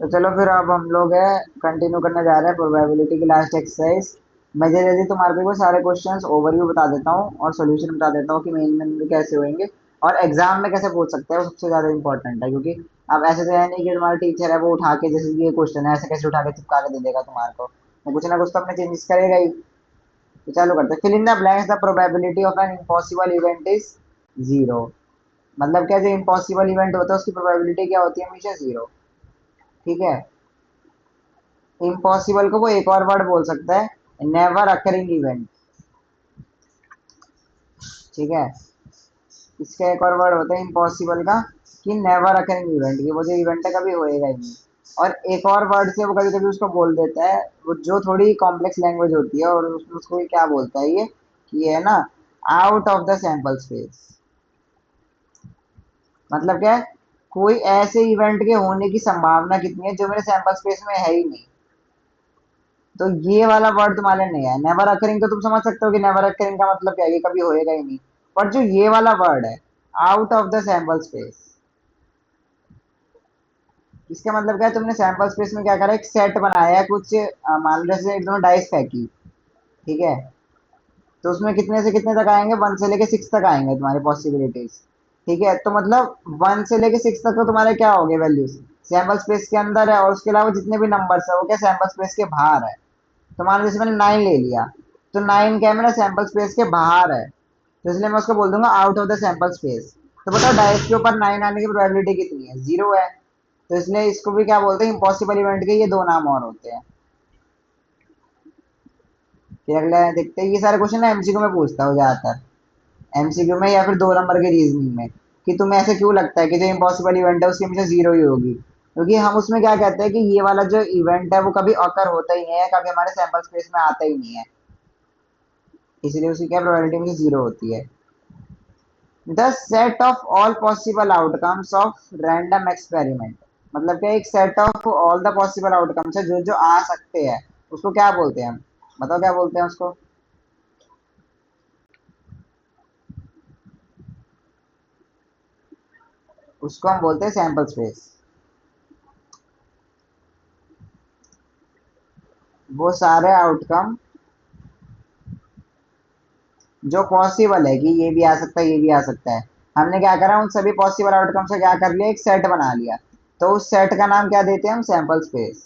तो चलो फिर अब हम लोग है कंटिन्यू करने जा रहे हैं प्रोबेबिलिटी की लास्ट एक्सरसाइज। मैं जल्दी जल्दी तुम्हारे को सारे क्वेश्चंस ओवरव्यू बता देता हूँ और सॉल्यूशन बता देता हूँ कि मेन में कैसे होंगे और एग्जाम में कैसे पूछ सकते हैं, वो सबसे ज्यादा इंपॉर्टेंट है। क्योंकि अब ऐसे तो है नहीं कि तुम्हारा टीचर है वो उठा के जैसे ये क्वेश्चन है ऐसे कैसे उठा के चिपका के दे देगा तुम्हारे को, वो कुछ ना कुछ तो अपने चेंजेस करेगा ही। तो चालू करते हैं। Fill in the blanks, the probability of an impossible event is zero. मतलब क्या, जो इम्पॉसिबल इवेंट होता है उसकी प्रोबेबिलिटी क्या होती है, हमेशा जीरो। ठीक है। इम्पॉसिबल को वो एक और वर्ड बोल सकता है, नेवर अकरिंग इवेंट। ठीक है। इसका एक और वर्ड होता है इम्पॉसिबल का कि नेवर अकरिंग इवेंट, कि वो जो इवेंट है कभी होएगा ही नहीं। और एक और वर्ड से वो कभी कभी उसको बोल देता है, वो जो थोड़ी कॉम्प्लेक्स लैंग्वेज होती है, और उसमें उसको ये क्या बोलता है, ये है ना, out of the sample space. मतलब क्या है, कोई ऐसे इवेंट के होने की संभावना कितनी है जो मेरे सैंपल स्पेस में है ही नहीं। तो ये वाला वर्ड तुम्हारे लिए नहीं है। नेवर अकरिंग तो तुम समझ सकते हो कि नेवर अकरिंग का मतलब क्या है, ये कभी होएगा ही नहीं। पर जो ये वाला वर्ड है, out of the sample space, इसका मतलब क्या है, तुमने सैंपल स्पेस में क्या करा, एक सेट बनाया है कुछ, मान लो जैसे एक दोनों डाइस फेंकी। ठीक है। तो उसमें कितने से कितने तक आएंगे, 1 से लेके 6 तक आएंगे तुम्हारे पॉसिबिलिटीज। ठीक है। तो मतलब 1 से लेके 6 तक तो तुम्हारे क्या हो गए, वैल्यूज सैंपल स्पेस के अंदर है, और उसके अलावा जितने भी नंबर्स है वो क्या सैंपल स्पेस के बाहर है। तो मान लो जैसे मैंने 9 ले लिया, तो 9 क्या है, मेरा सैंपल स्पेस के बाहर है, तो इसलिए मैं उसको बोल दूंगा out of the sample space. तो बताओ डाइस के ऊपर 9 आने की प्रोबेबिलिटी कितनी है, जीरो है। तो इसलिए इसको भी क्या बोलते हैं, इम्पॉसिबल इवेंट के ये दो नाम और होते हैं। फिर अगला देखते हैं, ये सारे क्वेश्चन ना एमसीक्यू में पूछता हूँ ज्यादातर, एमसीक्यू में या फिर 2 नंबर के रीजनिंग में, कि तुम्हें ऐसे क्यों लगता है कि जो इम्पॉसिबल इवेंट है उसकी हमेशा जीरो ही होगी। क्योंकि हम उसमें क्या कहते हैं कि ये वाला जो इवेंट है वो कभी अकर होता ही नहीं है, कभी हमारे सैंपल स्पेस में आता ही नहीं है, इसलिए उसकी क्या प्रोबेबिलिटी में जीरो होती है। The set of all possible outcomes of random experiment, मतलब क्या, एक set of all the possible outcomes है जो जो आ सकते हैं, उसको क्या बोलते हैं हम, बताओ क्या बोलते हैं उसको। उसको हम बोलते हैं सैंपल स्पेस। वो सारे आउटकम जो पॉसिबल है कि ये भी आ सकता है ये भी आ सकता है, हमने क्या करा, उन सभी पॉसिबल आउटकम से क्या कर लिया, एक सेट बना लिया। तो उस सेट का नाम क्या देते हैं हम, sample space.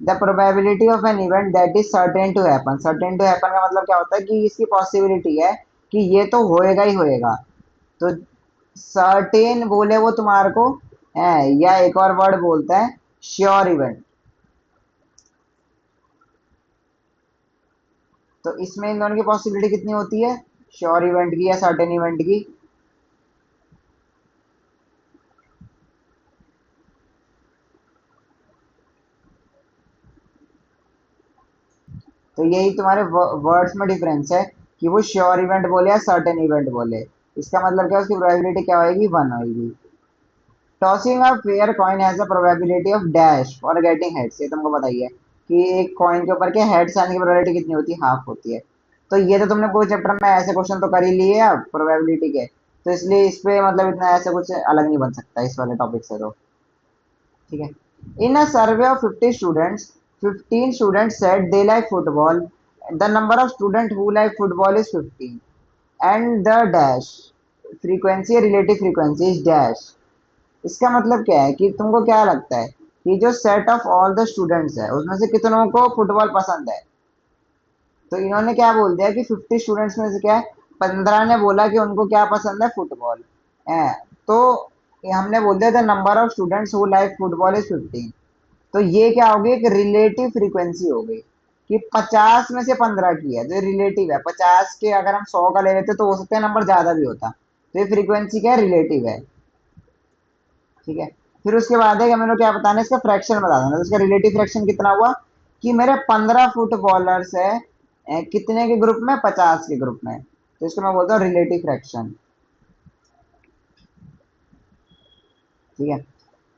The probability of an event that is certain to happen, certain to happen का मतलब क्या होता है कि इसकी पॉसिबिलिटी है कि ये तो होएगा ही होएगा। तो सर्टेन बोले वो तुम्हारे को है, या एक और वर्ड बोलता है श्योर इवेंट। तो इसमें इन दोनों की पॉसिबिलिटी कितनी होती है, श्योर इवेंट की या सर्टेन इवेंट की। तो यही तुम्हारे वर्ड्स में डिफरेंस है कि वो श्योर इवेंट बोले या सर्टेन इवेंट बोले। इसका मतलब क्या है, उसकी प्रोबेबिलिटी क्या होगी, 1 होगी। Tossing a fair coin has a probability of dash for getting heads, ये तुमको बताइए कि एक कॉइन के ऊपर के हेड्स आने की प्रोबेबिलिटी कितनी होती है, हाफ होती है। तो ये तो तुमने पूरे चैप्टर में ऐसे क्वेश्चन तो कर ही लिए अब प्रोबेबिलिटी के, तो इसलिए इस पे मतलब इतना ऐसे कुछ अलग नहीं बन सकता इस वाले टॉपिक से तो। ठीक है। In a survey of 50 students, 15 students said they like football, the number of student who like football is 15 and the dash frequency, relative frequency is dash. इसका मतलब क्या है कि तुमको क्या लगता है कि जो set of all the students है उसमें से कितनों को फुटबॉल पसंद है। तो इन्होंने क्या बोल दिया कि 50 स्टूडेंट्स में से क्या है, 15 ने बोला कि उनको क्या पसंद है, फुटबॉल है। तो ये हमने बोल दिया था number of students who like football is 15। तो ये क्या होगी, एक रिलेटिव फ्रीक्वेंसी हो गई कि 50 में से 15 की है, जो रिलेटिव है। 50 के अगर हम 100 का ले लेते तो हो सकता है नंबर ज्यादा भी होता। तो ये फ्रीक्वेंसी क्या है, रिलेटिव है। ठीक है। फिर उसके बाद है कि हमें क्या बताना है, इसका फ्रैक्शन बता देना। तो इसका रिलेटिव फ्रैक्शन कितना हुआ कि मेरे 15 फुटबॉलर्स है कितने के ग्रुप में, 50 के ग्रुप में। तो इसको मैं बोलता हूँ रिलेटिव फ्रैक्शन। ठीक है।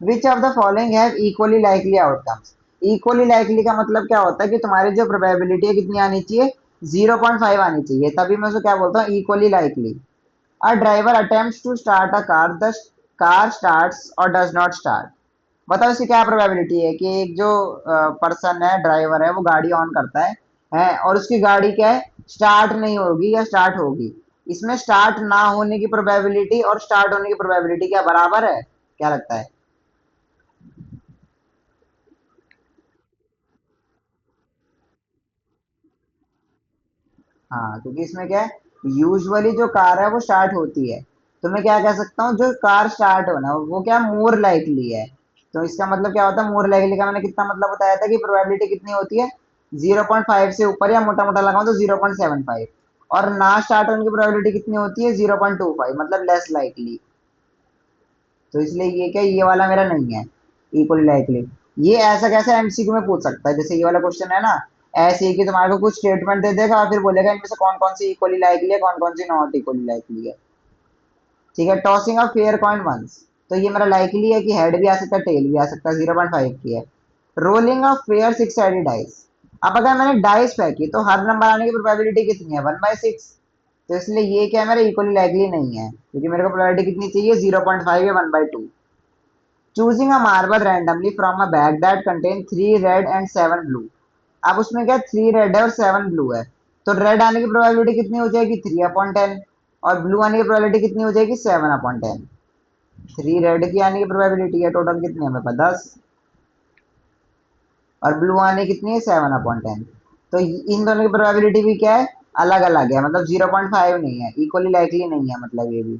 Which of the following have equally likely outcomes. Equally likely का मतलब क्या होता है कि तुम्हारी जो प्रोबेबिलिटी है कितनी आनी चाहिए, 0.5 आनी चाहिए, तभी मैं उसको क्या बोलता हूँ, equally likely. A driver attempts to start a car, the car starts और डज नॉट स्टार्ट। बताओ इसकी क्या प्रोबेबिलिटी है कि एक जो पर्सन है, ड्राइवर है, वो गाड़ी ऑन करता है और उसकी गाड़ी क्या है, स्टार्ट नहीं होगी या स्टार्ट होगी। इसमें स्टार्ट ना होने की प्रोबेबिलिटी और स्टार्ट होने की प्रोबेबिलिटी क्या बराबर है, क्या लगता है? हाँ, क्योंकि इसमें क्या है, यूजुअली जो कार है वो स्टार्ट होती है। तो मैं क्या कह सकता हूँ, जो कार स्टार्ट होना वो क्या मोर लाइकली है। तो इसका मतलब क्या होता है, मोर लाइकली का मैंने कितना मतलब बताया था कि प्रोबेबिलिटी कितनी होती है, 0.5 से ऊपर, या मोटा मोटा लगाऊं तो 0.75। और ना स्टार्ट होने की प्रोबेबिलिटी कितनी होती है, 0.25, मतलब लेस लाइकली। तो इसलिए ये क्या, ये वाला मेरा नहीं है इक्वली लाइकली। ये ऐसा कैसे एमसीक्यू में पूछ सकता है, जैसे ये वाला क्वेश्चन है ना, ऐसे ही कि तुम्हारे को कुछ स्टेटमेंट दे देगा और फिर बोलेगा इनमें से कौन कौन सी इक्वली लाइकली है, कौन कौन सी नॉट इक्वली लाइकली है। ठीक है, tossing of fair coin once, तो ये मेरा लाइकली है कि हेड भी आ सकता है, टेल भी आ सकता है, 0.5 की है। Rolling of fair six sided dice, अब अगर मैंने डाइस फेंकी तो हर नंबर आने की प्रोबेबिलिटी कितनी है, 1/6। तो इसलिए ये क्या है, मेरा इक्वली लाइकली नहीं है, क्योंकि मेरे को प्रोबेबिलिटी कितनी चाहिए, 0.5 या 1/2। Choosing a marble randomly from a bag that contain 3 red and 7 blue, अब उसमें क्या, 3 रेड है और 7 ब्लू है। तो रेड आने की प्रोबेबिलिटी कितनी हो जाएगी, 3/10। और ब्लू आने की प्रोबेबिलिटी कितनी हो जाएगी, 7/10। 3 रेड की आने की प्रोबेबिलिटी है टोटल कितनी है मेरे पास, 10। और ब्लू आने की कितनी है, 7/10। तो इन दोनों की प्रोबेबिलिटी भी क्या है, अलग अलग है, मतलब 0.5 नहीं है, इक्वली लाइकली नहीं है, मतलब ये भी।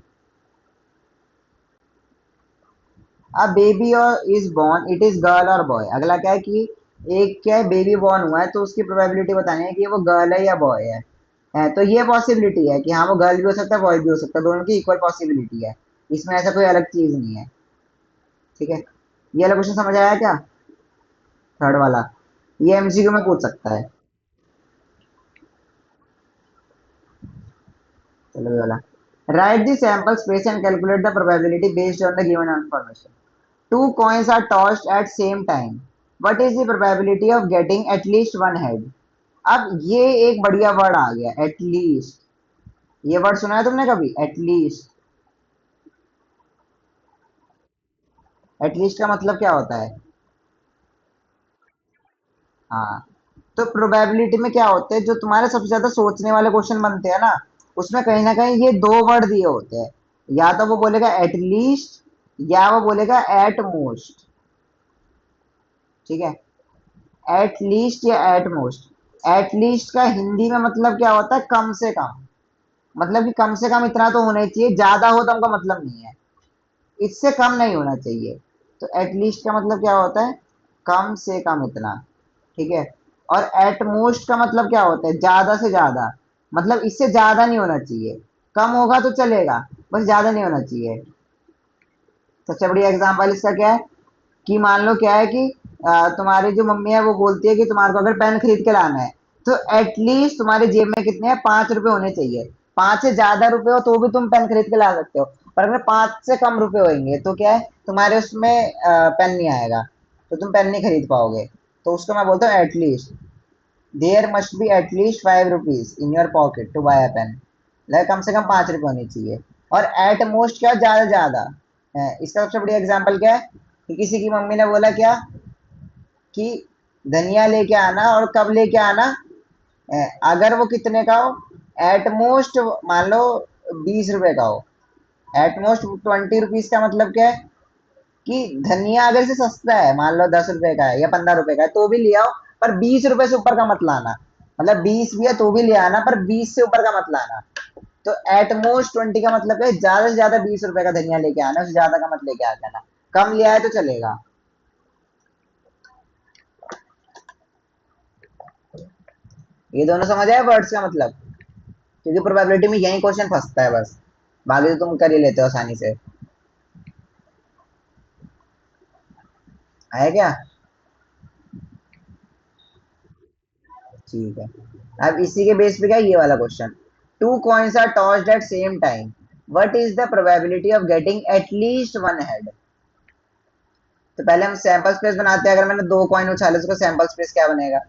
अब बेबी और is born, it is girl और बॉय, अगला क्या है कि एक क्या है, बेबी बॉर्न हुआ है तो उसकी प्रोबेबिलिटी बतानी है कि वो गर्ल है या बॉय है। तो ये पॉसिबिलिटी है कि हाँ वो गर्ल भी हो सकता है, बॉय भी हो सकता है, दोनों की इक्वल पॉसिबिलिटी है। इसमें ऐसा कोई अलग चीज नहीं है। ठीक है, ये वाला क्वेश्चन समझ आया क्या, थर्ड वाला? ये एमसीक्यू में पूछ सकता है। चलो ये वाला, right the sample space and calculate the probability based on the given information. Two coins are tossed at same time. What is the probability of getting at least one head? अब ये एक बढ़िया वर्ड आ गया, at least. ये word सुना है तुमने कभी, एटलीस्ट? एटलीस्ट का मतलब क्या होता है? हाँ, तो प्रोबेबिलिटी में क्या होते हैं, जो तुम्हारे सबसे ज्यादा सोचने वाले क्वेश्चन बनते हैं ना, उसमें कहीं ना कहीं ये दो वर्ड दिए होते हैं। या तो वो बोलेगा एटलीस्ट, या वो बोलेगा एट मोस्ट। ठीक है, एट लीस्ट या एट मोस्ट। एट लीस्ट का हिंदी में मतलब क्या होता है, कम से कम। मतलब कि कम से कम इतना तो होना ही चाहिए, ज्यादा हो तो हमको मतलब नहीं है, इससे कम नहीं होना चाहिए। तो एटलीस्ट का मतलब क्या होता है, कम से कम इतना। ठीक है, और एट मोस्ट का मतलब क्या होता है, ज्यादा से ज्यादा, मतलब इससे ज्यादा नहीं होना चाहिए। कम होगा तो चलेगा, बस ज्यादा नहीं होना चाहिए। सबसे बढ़िया एग्जांपल इसका क्या है, कि मान लो क्या है कि तुम्हारी जो मम्मी है वो बोलती है कि तुम्हारे को अगर पेन खरीद के लाना है, तो एटलीस्ट तुम्हारी जेब में कितने हैं, 5 रुपए होने चाहिए। 5 से ज्यादा रुपए हो तो भी तुम पेन खरीद के ला सकते हो, पर अगर 5 से कम रुपए होंगे तो क्या है, तुम्हारे उसमें पेन नहीं आएगा, तो तुम पेन नहीं खरीद पाओगे। तो उसको मैं बोलता हूँ at least, there must be at least 5 rupees in your pocket to buy a pen, मतलब कम से कम 5 रुपए होने चाहिए। और एट मोस्ट क्या, ज्यादा से ज्यादा है। इसका सबसे बढ़िया एग्जाम्पल क्या है, कि किसी की मम्मी ने बोला क्या, कि धनिया लेके आना, और कब लेके आना, अगर वो कितने का हो, एट मोस्ट मान लो 20 रुपए का हो, एट मोस्ट 20 रुपीज का मतलब क्या है, कि धनिया अगर से सस्ता है, मान लो 10 रुपए का है या 15 रुपए का है तो भी ले आओ, पर 20 रुपए से ऊपर का मत लाना। मतलब 20 भी है तो भी ले आना, पर 20 से ऊपर का मत लाना। तो एट मोस्ट 20 का मतलब है ज्यादा से ज्यादा 20 रुपए का धनिया लेके आना, उससे ज्यादा का मत लेके आ जाना। कम ले आए तो चलेगा। ये दोनों समझ आए वर्ड्स का मतलब, क्योंकि प्रोबेबिलिटी में यही क्वेश्चन फंसता है बस, बाकी तो तुम कर ही लेते हो आसानी से। आया क्या? ठीक है, अब इसी के बेस पे क्या है, ये वाला question, two coins are tossed at same time, what is the probability of getting at least one head? तो पहले हम सैंपल स्पेस बनाते हैं, अगर मैंने दो कॉइन उछाले तो उसका सैंपल स्पेस क्या बनेगा,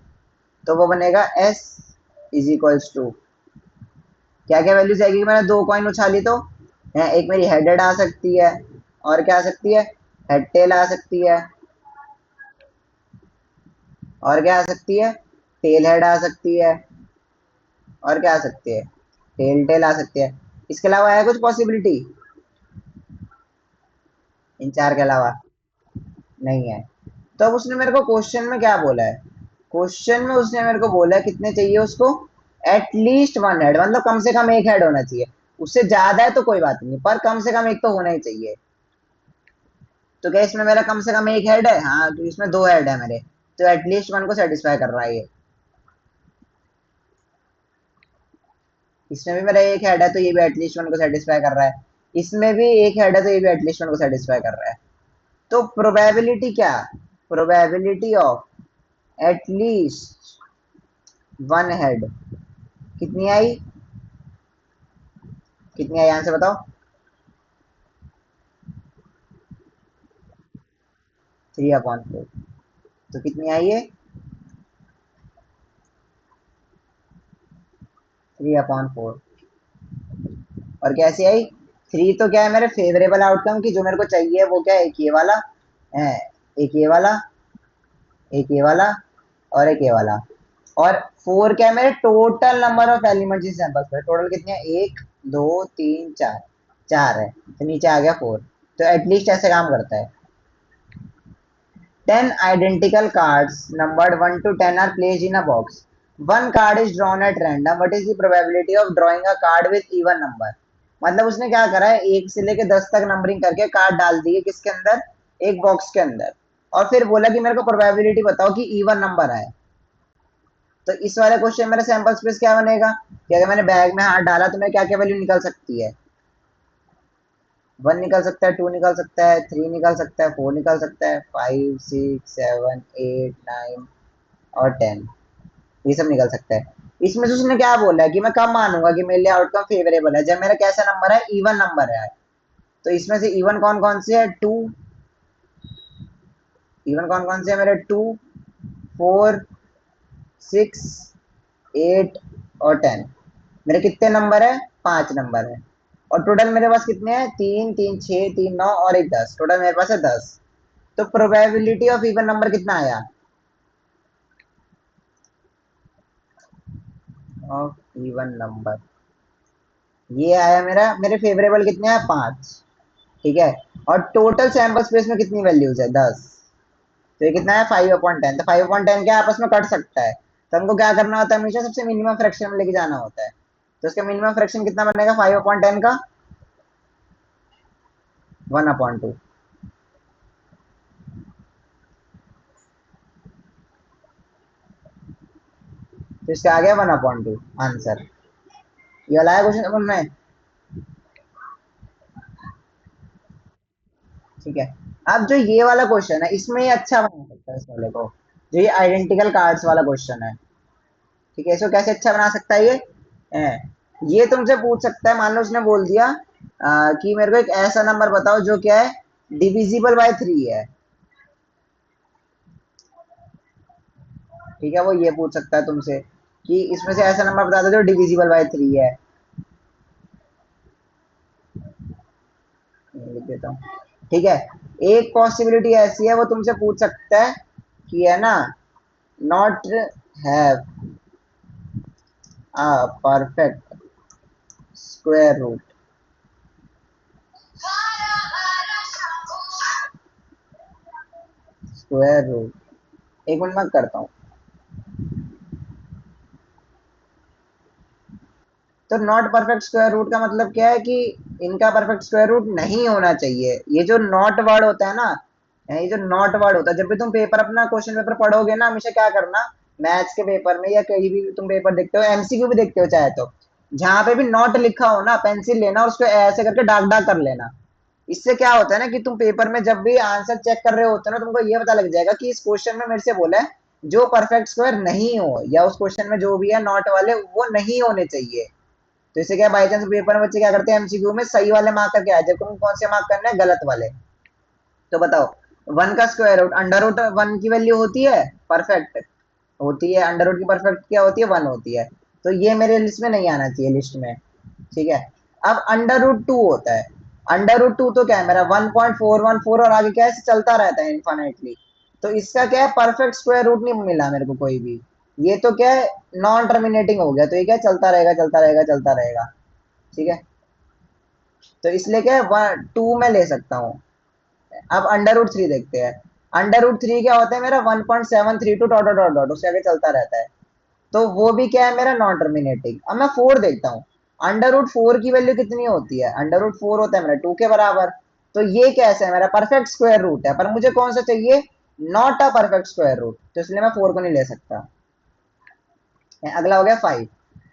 तो वो बनेगा एस इज इक्वल्स टू, क्या क्या वैल्यूज आएगी, मैंने दो कॉइन उछाली तो एक मेरी हेडेड आ सकती है, और क्या आ सकती है, हेड टेल आ सकती है, और क्या आ सकती है? टेल हेड आ सकती है। और क्या आ सकती है? टेल टेल आ सकती है। इसके अलावा है कुछ पॉसिबिलिटी? इन चार के अलावा नहीं है। तो अब उसने मेरे को क्वेश्चन में क्या बोला है? क्वेश्चन में उसने मेरे को बोला है कितने चाहिए उसको? एटलीस्ट वन हेड, मतलब कम से कम एक हेड होना चाहिए। उससे ज्यादा है तो कोई बात नहीं, पर कम से कम एक तो होना ही चाहिए। तो क्या इसमें मेरा कम से कम एक हेड है? हाँ, तो इसमें दो हेड है मेरे। तो एटलीस्ट वन को सेटिस्फाई कर रहा है ये। इसमें भी मेरा एक हेड है, तो ये भी एटलीस्ट वन को सेटिस्फाई कर रहा है। इसमें भी एक हेड है, तो ये भी एटलीस्ट वन को सेटिस्फाई कर रहा है। तो प्रोबेबिलिटी क्या? Probability of at least one head कितनी आई? कितनी आई आंसर बताओ। 3/4। तो कितनी आई है? 3/4। और कैसी आई? थ्री तो क्या है मेरे फेवरेबल आउटकम की, जो मेरे को चाहिए वो क्या है? एक ये वाला है, एक ये वाला, एक ये वाला, और एक ये वाला। और फोर क्या है मेरे total number of elements in samples पे? टोटल कितने हैं? एक, दो, तीन, चार। चार है तो नीचे आ गया फोर। तो एटलीस्ट ऐसे काम करता है। 10 identical cards numbered 1 to 10 are placed in a box. One card is drawn at random. What is the probability of drawing a card with even number? मतलब उसने क्या करा है, एक से लेके 10 तक नंबरिंग करके कार्ड डाल दिए किसके अंदर? एक बॉक्स के अंदर। और फिर बोला कि मेरे को प्रोबेबिलिटी बताओ कि इवन नंबर आए। तो इस वाले क्वेश्चन मेरा सैंपल स्पेस क्या बनेगा कि अगर मैंने बैग में हाथ डाला तो मैं क्या क्या वैल्यू निकल सकती है? वन निकल सकता है, टू निकल सकता है, थ्री निकल सकता है, फोर निकल सकता है, five, six, seven, eight, nine और 10। ये सब निकल सकता है। इसमें से उसने क्या बोला है कि मैं कब मानूंगा कि मेरे लिए आउटकम फेवरेबल है? जब मेरा कैसा नंबर है? इवन नंबर है। तो इसमें से इवन कौन कौन से है? टू। इवन कौन कौन से है मेरे? टू, फोर, सिक्स, एट और 10। मेरे कितने नंबर है? पांच नंबर है। और टोटल मेरे पास कितने हैं? तीन, तीन, छह, तीन, नौ और एक 10। टोटल मेरे पास है 10। तो प्रोबेबिलिटी ऑफ इवन नंबर कितना आया? ऑफ इवन नंबर ये आया मेरा, मेरे फेवरेबल कितने हैं? पांच। ठीक है। और टोटल सैंपल स्पेस में कितनी वैल्यूज है? 10। तो ये कितना है? 5/10। तो 5/10 क्या आपस में कट सकता है? तो हमको क्या करना होता है? हमेशा सबसे मिनिमम फ्रैक्शन में लेके जाना होता है। तो इसका मिनिमम फ्रैक्शन कितना बनेगा 5/10 का? 1/2। तो इसका आ गया 1/2 आंसर। ये वाला है क्वेश्चन समझ में? ठीक है। अब जो ये वाला क्वेश्चन है इसमें ये अच्छा बना सकता है इस वाले को, जो ये आइडेंटिकल कार्ड्स वाला क्वेश्चन है। ठीक है, इसको कैसे अच्छा बना सकता है ये? ये तुमसे पूछ सकता है, मान लो उसने बोल दिया कि मेरे को एक ऐसा नंबर बताओ जो क्या है डिविजिबल बाय थ्री है। ठीक है, वो ये पूछ सकता है तुमसे कि इसमें से ऐसा नंबर बता दो जो डिविजिबल बाय थ्री है। लिख देता हूँ। ठीक है। एक पॉसिबिलिटी ऐसी है, वो तुमसे पूछ सकता है कि है ना, not have a perfect square root. Square root, एक मिनट मैं करता हूँ। तो नॉट परफेक्ट स्क्वायर रूट का मतलब क्या है कि इनका परफेक्ट स्क्वायर रूट नहीं होना चाहिए। ये जो नॉट वर्ड होता है ना, ये जो नॉट वर्ड होता है, जब भी तुम पेपर अपना क्वेश्चन पेपर पढ़ोगे ना, हमेशा क्या करना, मैथ्स के पेपर में या कहीं भी तुम पेपर देखते हो, एमसीक्यू भी देखते हो चाहे तो, जहां पे भी नॉट लिखा हो ना, पेंसिल लेना और उसको ऐसे करके दाग दाग कर लेना। इससे क्या होता है ना कि तुम पेपर में जब भी आंसर चेक कर रहे होते हो ना, तुमको ये पता लग जाएगा कि इस क्वेश्चन में मेरे से बोला है जो परफेक्ट स्क्वायर नहीं हो, या उस क्वेश्चन में जो भी है नॉट वाले वो नहीं होने चाहिए। तो इससे क्या, बाई चांस पेपर में बच्चे क्या करते हैं, एमसीक्यू में सही वाले मार्क करके आए, जबकि कौन से मार्क करने हैं? गलत वाले। तो बताओ, वन का square root, under root one की वैल्यू होती है परफेक्ट, होती है। अंडर रूट की परफेक्ट क्या होती है? वन होती है। तो ये मेरे लिस्ट में नहीं आना चाहिए, लिस्ट में। ठीक है। अब अंडर रूट टू होता है। अंडर रूट टू तो क्या है मेरा? 1.414, और आगे क्या है, चलता रहता है इन्फाइनाइटली। तो इसका क्या है, परफेक्ट स्क्वायर रूट नहीं मिला मेरे को कोई भी। ये तो क्या है, नॉन टर्मिनेटिंग हो गया, तो ये क्या चलता रहेगा चलता रहेगा चलता रहेगा। ठीक है, तो इसलिए क्या है, 2 में ले सकता हूँ। अब अंडर रूट 3 देखते हैं। अंडर रूट 3 क्या होता है मेरा, 1.732 डॉट डॉट डॉट डॉट, उसके आगे चलता रहता है। तो वो भी क्या है मेरा, नॉन टर्मिनेटिंग। अब मैं 4 देखता हूँ। अंडर रूट 4 की वैल्यू कितनी होती है, अंडर रूट 4 होता है मेरा 2 के बराबर। तो ये कैसे है, मेरा परफेक्ट स्क्वायर रूट है, पर मुझे कौन सा चाहिए, not a perfect square root, तो इसलिए मैं 4 को नहीं ले सकता। अगला हो गया 5।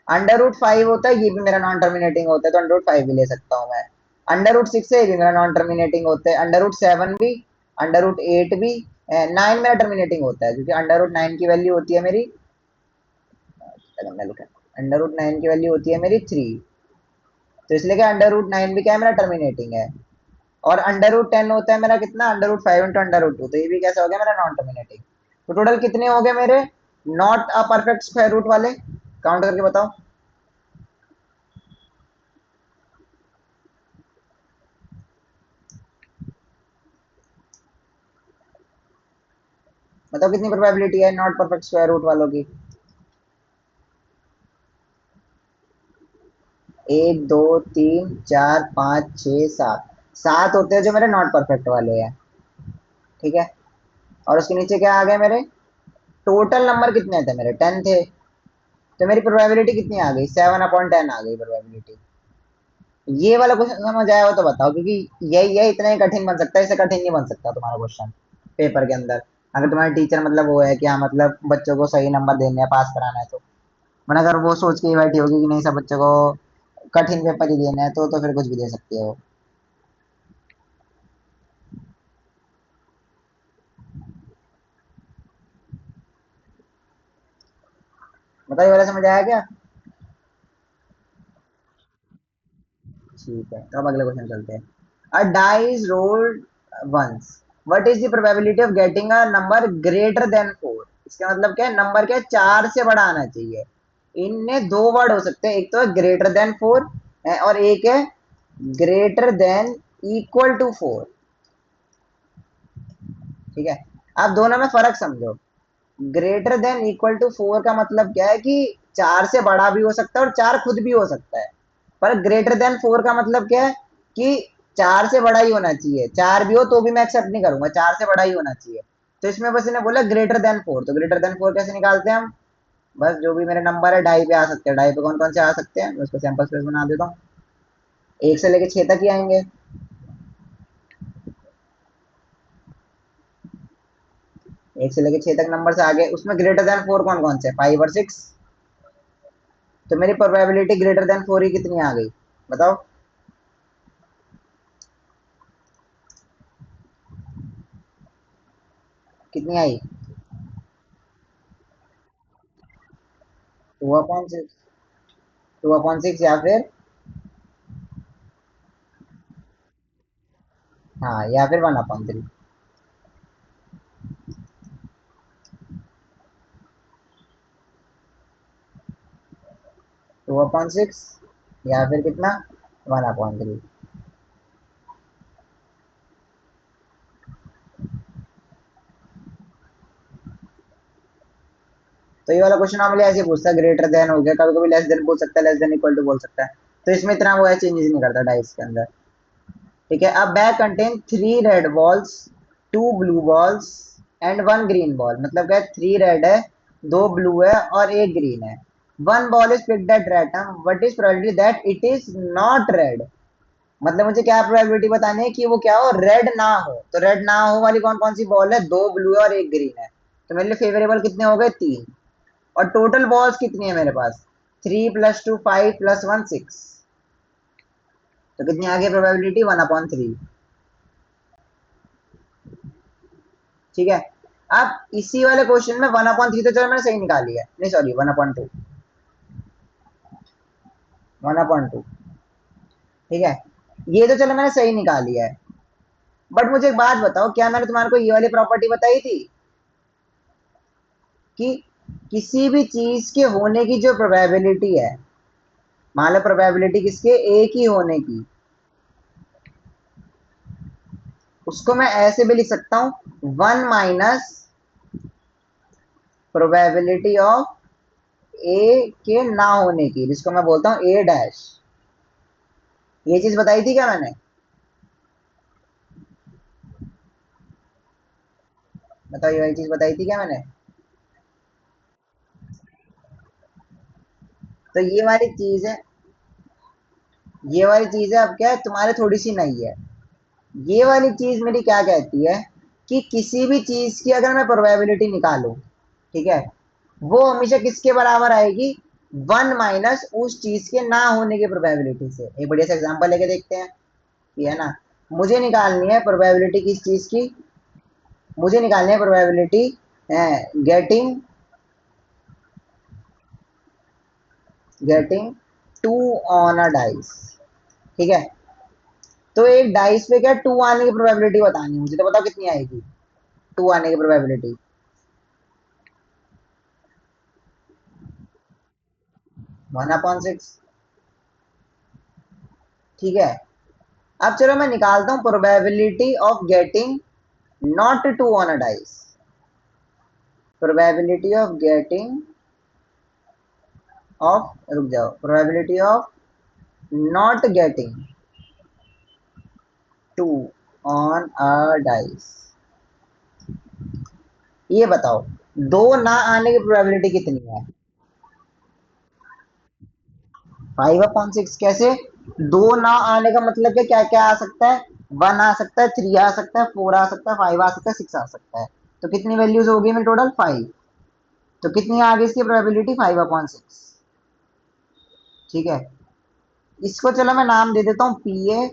अंडर रूट 5 होता है, ये भी मेरा नॉन टर्मिनेटिंग होता है, तो अंडर रूट 5 भी ले सकता हूँ मैं। अंडर रूट 6 है, ये भी मेरा नॉन टर्मिनेटिंग होता है। अंडर रूट 7 भी, अंडर रूट 8 भी। 9 मेरा टर्मिनेटिंग होता है, क्योंकि अंडर रूट 9 की वैल्यू होती है मेरी, अंडर रूट 9 की वैल्यू होती है मेरी 3। तो इसलिए क्या अंडर रूट 9 भी क्या है मेरा, टर्मिनेटिंग है। और अंडर रूट 10 होता है मेरा कितना, under root 5 into under root 2, तो ये भी कैसा हो गया मेरा, नॉन टर्मिनेटिंग। तो टोटल कितने हो गए मेरे, not a perfect square root वाले, काउंट करके बताओ। बताओ कितनी प्रोबेबिलिटी है नॉट परफेक्ट स्क्वायर रूट वालों की। 1 2 3 4 5 6 7, 7 होते हैं जो मेरे नॉट परफेक्ट वाले हैं। ठीक है, और उसके नीचे क्या आ गए मेरे, टोटल नंबर कितने थे मेरे, 10 थे। तो मेरी प्रोबेबिलिटी कितनी आ गई, 7/10 आ गई प्रोबेबिलिटी। ये वाला क्वेश्चन समझ आया हो तो बताओ, क्योंकि यही इतना ही कठिन बन सकता है, इससे कठिन नहीं बन सकता तुम्हारा क्वेश्चन पेपर के अंदर। अगर तुम्हारे टीचर मतलब वो है कि हाँ मतलब बच्चों को सही नंबर देने हैं, पास कराना है, तो मैंने अगर वो सोच के ही बैठी होगी कि नहीं सब बच्चों को कठिन पेपर ही देना है, तो फिर कुछ भी दे सकती है वो। बताइए, वाला समझ आया क्या। ठीक है, तो अब अगले क्वेश्चन चलते हैं। A die is rolled once, what is the probability of getting a number greater than 4। इसका मतलब क्या है, नंबर क्या है, 4 से बड़ा आना चाहिए। इनमें दो वर्ड हो सकते हैं, एक तो है ग्रेटर देन 4 और एक है ग्रेटर देन इक्वल टू 4। ठीक है, आप दोनों में फर्क समझो। ग्रेटर देन इक्वल टू 4 का मतलब क्या है कि 4 से बड़ा भी हो सकता है और 4 खुद भी हो सकता है। पर ग्रेटर देन 4 का मतलब क्या है कि 4 से बड़ा ही होना चाहिए, 4 भी हो तो भी मैं एक्सेप्ट नहीं करूंगा, 4 से बड़ा ही होना चाहिए। तो इसमें बस इन्हें बोला ग्रेटर देन 4, तो ग्रेटर देन 4 कैसे निकालते हैं हम, बस जो भी मेरे नंबर है डाई पे आ सकते हैं। डाई पे कौन कौन से आ सकते हैं, मैं उसको सैंपल स्पेस बना देता हूँ। 1 से लेके 6 तक ही आएंगे। 1 से लेके 6 तक नंबर से आगे, उसमें ग्रेटर देन 4 कौन कौन से, 5 और 6। तो मेरी प्रोबेबिलिटी ग्रेटर देन 4 ही कितनी आ गई, बताओ। कितनी आई, 2/6, 2/6 या फिर, हाँ या फिर 1/3। 2/6 या फिर कितना, 1/3। तो ये वाला क्वेश्चन नॉर्मली ऐसे पूछता है, ग्रेटर देन हो गया, कभी कभी लेस देन बोल सकता है, लेस देन इक्वल टू बोल सकता है। तो इसमें इतना वो है चेंजेस नहीं करता डाइस के अंदर। ठीक है, अब bag contain 3 red balls, 2 blue balls and 1 green ball. मतलब क्या, 3 रेड है, 2 ब्लू है और 1 ग्रीन है। 1 ball is picked at random, what is probability that it is not red. मतलब मुझे क्या प्रोबेबिलिटी बतानी है कि वो क्या हो, रेड ना हो। तो रेड ना हो वाली कौन कौन सी बॉल है, 2 ब्लू है और 1 ग्रीन है। तो मेरे लिए फेवरेबल कितने हो गए, 3। और टोटल बॉल्स कितनी है मेरे पास, 3 + 2 5 + 1 6। तो कितनी आ गई प्रोबेबिलिटी, 1/3। ठीक है, अब इसी वाले क्वेश्चन में 1/3 तो चलो मैंने सही निकाली है, नहीं सॉरी 1/2, 1/2। ठीक है, ये तो चलो मैंने सही निकाली है। बट मुझे एक बात बताओ, क्या मैंने तुम्हारे को ये वाली प्रॉपर्टी बताई थी कि किसी भी चीज के होने की जो प्रोबेबिलिटी है, मान लो प्रोबेबिलिटी किसके, एक ही होने की, उसको मैं ऐसे भी लिख सकता हूं, 1 - प्रोबेबिलिटी ऑफ ए के ना होने की, जिसको मैं बोलता हूं ए डैश। ये चीज बताई थी क्या मैंने? बताओ, ये वाली चीज बताई थी क्या मैंने? तो ये वाली चीज है, अब क्या है, तुम्हारे थोड़ी सी नहीं है। ये वाली चीज मेरी क्या कहती है कि किसी भी चीज की अगर मैं प्रोबेबिलिटी निकालूं, ठीक है, वो हमेशा किसके बराबर आएगी? 1 - उस चीज के ना होने की प्रोबेबिलिटी से। एक बढ़िया सा एग्जांपल लेके देखते हैं, ये है ना, मुझे निकालनी है प्रोबेबिलिटी किस चीज की? मुझे निकालनी है probability getting getting 2 on a dice, ठीक है। तो एक डाइस पे क्या 2 आने की प्रोबेबिलिटी बतानी है मुझे, तो बताओ कितनी आएगी 2 आने की प्रोबेबिलिटी? 1/6, ठीक है। अब चलो मैं निकालता हूं probability of getting not 2 on a dice. Probability of getting off, रुक जाओ, probability of not getting 2 on a dice. ये बताओ, दो ना आने की प्रोबेबिलिटी कितनी है? 5/6। कैसे? दो ना आने का मतलब क्या क्या आ सकता है? 1 आ सकता है, 3 आ सकता है, 4 आ सकता है, 5 आ सकता है, 6 आ सकता है। तो कितनी वैल्यूज होगी मेरी टोटल? 5। तो कितनी आ गई इसकी प्रोबेबिलिटी? 5/6, ठीक है। इसको चलो मैं नाम दे देता हूँ पी ए,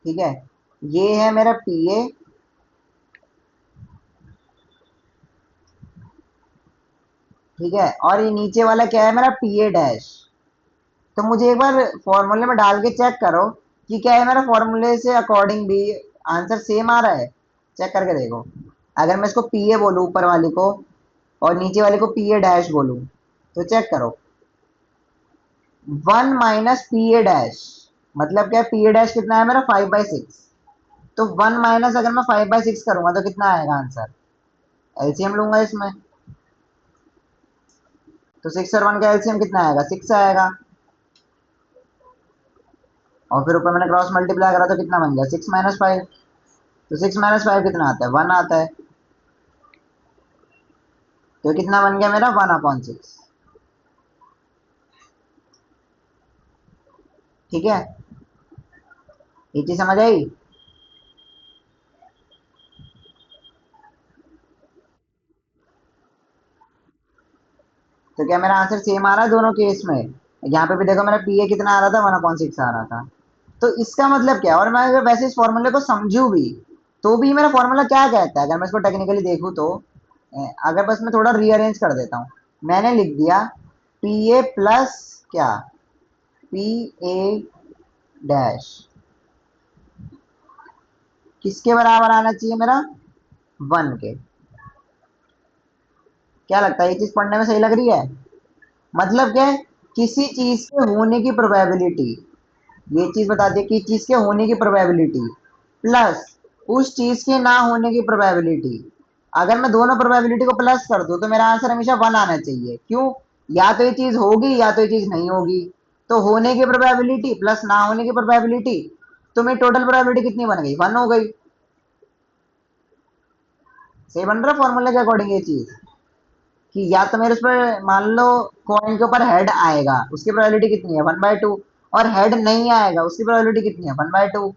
ठीक है। ये है मेरा पी ए, ठीक है। और ये नीचे वाला क्या है मेरा? P A dash. तो मुझे एक बार फॉर्मूले में डाल के चेक करो कि क्या है मेरा फॉर्मूले से अकॉर्डिंग भी आंसर सेम आ रहा है। चेक करके देखो। अगर मैं इसको पी ए बोलूँ ऊपर वाले को, और नीचे वाले को पी ए डैश बोलूँ, तो चेक करो, 1 - पी ए डैश मतलब क्या? पी ए डैश कितना है मेरा? 5/6। तो 1 - अगर मैं 5/6 करूंगा तो कितना आएगा आंसर? एलसीएम लूंगा इसमें, तो 6 और 1 का एलसीएम कितना आएगा? 6 आएगा। और फिर ऊपर मैंने क्रॉस मल्टीप्लाई करा तो कितना बन गया? 6 - 5। तो 6 - 5 कितना आता है? 1 आता है। तो कितना बन गया मेरा? 1/6, ठीक है। ये चीज समझ आई? तो क्या मेरा आंसर सेम आ रहा है दोनों केस में? यहाँ पे भी देखो मेरा पी ए कितना आ रहा था? 1/6 आ रहा था। तो इसका मतलब क्या? और मैं अगर वैसे इस फॉर्मूले को समझू भी, तो भी मेरा फॉर्मूला क्या कहता है अगर मैं इसको टेक्निकली देखूँ तो? अगर बस मैं थोड़ा रीअरेंज कर देता हूँ, मैंने लिख दिया पी ए प्लस क्या? पी ए डैश किसके बराबर आना चाहिए मेरा? 1 के। क्या लगता है ये चीज पढ़ने में सही लग रही है? मतलब क्या है? किसी चीज के होने की प्रोबेबिलिटी, ये चीज बता दी कि चीज के होने की प्रोबेबिलिटी प्लस उस चीज के ना होने की प्रोबेबिलिटी। अगर मैं दोनों प्रोबेबिलिटी को प्लस कर दूं तो मेरा आंसर हमेशा 1 आना चाहिए। क्यों? या तो ये चीज होगी या तो ये चीज नहीं होगी। तो होने की प्रोबेबिलिटी प्लस ना होने की प्रोबेबिलिटी, तो मेरी टोटल प्रोबेबिलिटी कितनी बन गई? 1 हो गई। सही बन रहा फॉर्मूले के अकॉर्डिंग ये चीज, कि या तो मेरे उस पर मान लो कॉइन के ऊपर हेड आएगा, उसकी प्रोबेबिलिटी कितनी है? 1/2। और हेड नहीं आएगा, उसकी प्रोबेबिलिटी कितनी है? 1/2।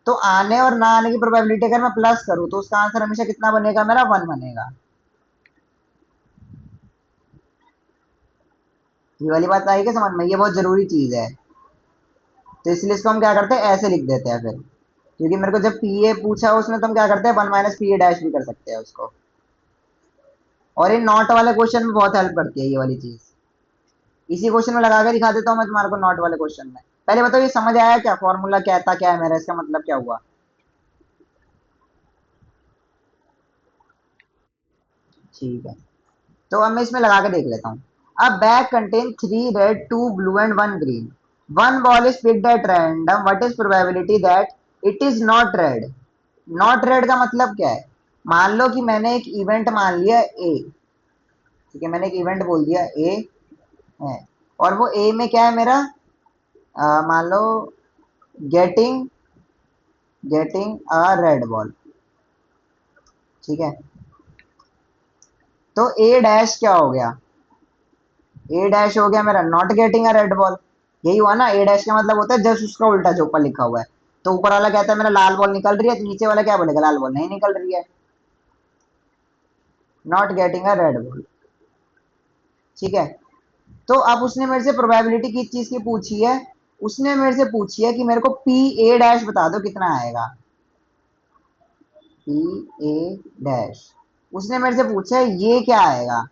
तो आने और ना आने की प्रोबेबिलिटी अगर मैं प्लस करूं तो उसका आंसर हमेशा कितना बनेगा मेरा? 1 बनेगा। ये वाली बात आई क्या समझ में? ये बहुत जरूरी चीज है। तो इसलिए इसको हम क्या करते हैं, ऐसे लिख देते हैं फिर, क्योंकि मेरे को जब पी ए पूछा उसमें तो हम क्या करते हैं, 1 - पी ए डैश भी कर सकते हैं उसको। और ये नॉट वाले क्वेश्चन में बहुत हेल्प करती है ये वाली चीज। इसी क्वेश्चन में लगा के दिखा देता हूँ मैं तुम्हारे को, नॉट वाले क्वेश्चन में। पहले बताओ ये समझ आया क्या? फॉर्मूला कहता क्या है मेरा, इसका मतलब क्या हुआ? ठीक है। तो अब मैं इसमें लगा के देख लेता हूँ। अब bag contain 3 red, 2 blue and 1 green. One ball is picked at random, what is probability that it is not red? Not red का मतलब क्या है? मान लो कि मैंने एक इवेंट मान लिया ए, ठीक है, मैंने एक इवेंट बोल दिया ए है, और वो ए में क्या है मेरा, मान लो getting getting a red ball, ठीक है। तो ए डैश क्या हो गया? ए डैश हो गया मेरा not getting a red ball. यही हुआ ना, ए डैश का मतलब होता है जस्ट उसका उल्टा जो ऊपर लिखा हुआ है। तो ऊपर वाला कहता है मेरा लाल बॉल निकल रही है, तो नीचे वाला क्या बोलेगा? लाल बॉल नहीं निकल रही है, not getting a red ball, ठीक है। तो अब उसने मेरे से प्रोबेबिलिटी किस चीज की पूछी है? उसने मेरे से पूछी है कि मेरे को पी ए डैश बता दो कितना आएगा, पी ए डैश। उसने मेरे से पूछा है ये क्या आएगा।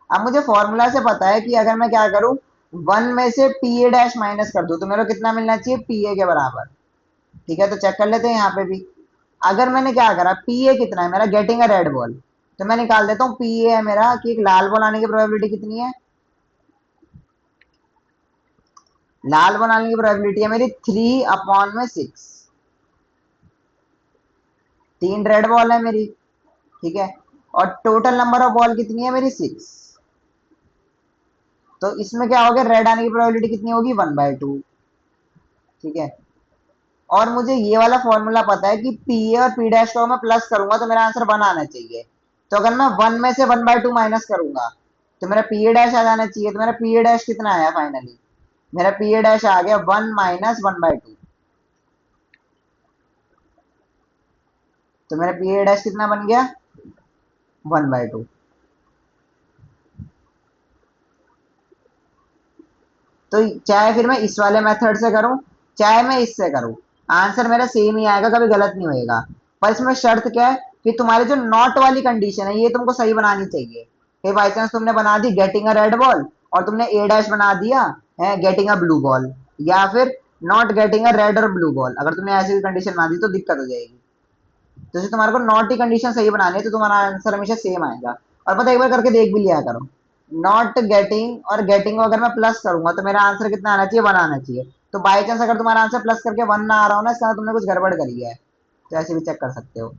अब मुझे फॉर्मूला से पता है कि अगर मैं क्या करूं, वन में से पी ए डैश माइनस कर दूं तो मेरे को कितना मिलना चाहिए? पी ए के बराबर, ठीक है। तो चेक कर लेते हैं यहाँ पे भी। अगर मैंने क्या करा, पी ए कितना है मेरा? Getting a red ball. तो मैं निकाल देता हूँ पी ए है मेरा कि एक लाल बॉल आने की प्रोबेबिलिटी कितनी है? लाल बॉल आने की प्रोबेबिलिटी है मेरी 3/6। तीन रेड बॉल है मेरी, ठीक है। और टोटल नंबर ऑफ बॉल कितनी है मेरी? 6। तो इसमें क्या हो गया, रेड आने की प्रोबेबिलिटी कितनी होगी? 1/2, ठीक है। और मुझे ये वाला फॉर्मूला पता है कि पी ए और पी डैश को मैं प्लस करूंगा तो मेरा आंसर 1 आना चाहिए। तो अगर मैं 1 में से 1/2 माइनस करूंगा तो मेरा पी ए डैश आ जाना चाहिए। तो मेरा पी ए डैश कितना आया फाइनली? मेरा पी ए डैश आ गया 1 - 1/2। तो मेरा पी ए डैश कितना बन गया? 1/2। तो चाहे फिर मैं इस वाले मेथड से करूं, चाहे मैं इससे करूं, आंसर मेरा सेम ही आएगा, कभी गलत नहीं होएगा। पर इसमें शर्त क्या है कि तुम्हारी जो नॉट वाली कंडीशन है ये तुमको सही बनानी चाहिए। कि बाई चांस तुमने बना दी गेटिंग अ रेड बॉल और तुमने ए डैश बना दिया है गेटिंग अ ब्लू बॉल, या फिर नॉट गेटिंग अ रेड और ब्लू बॉल, अगर तुमने ऐसी कंडीशन बना दी तो दिक्कत हो जाएगी। तो तुम्हारे को नॉट की कंडीशन सही बनानी है तो तुम्हारा आंसर हमेशा सेम आएगा। और पता एक बार करके देख भी लिया करो, नॉट गेटिंग और गेटिंग को अगर मैं प्लस करूंगा तो मेरा आंसर कितना आना चाहिए? 1 आना चाहिए। तो बाई चांस अगर तुम्हारा आंसर प्लस करके 1 ना आ रहा हो ना, इसका तुमने कुछ गड़बड़ करी है। तो ऐसे भी चेक कर सकते हो।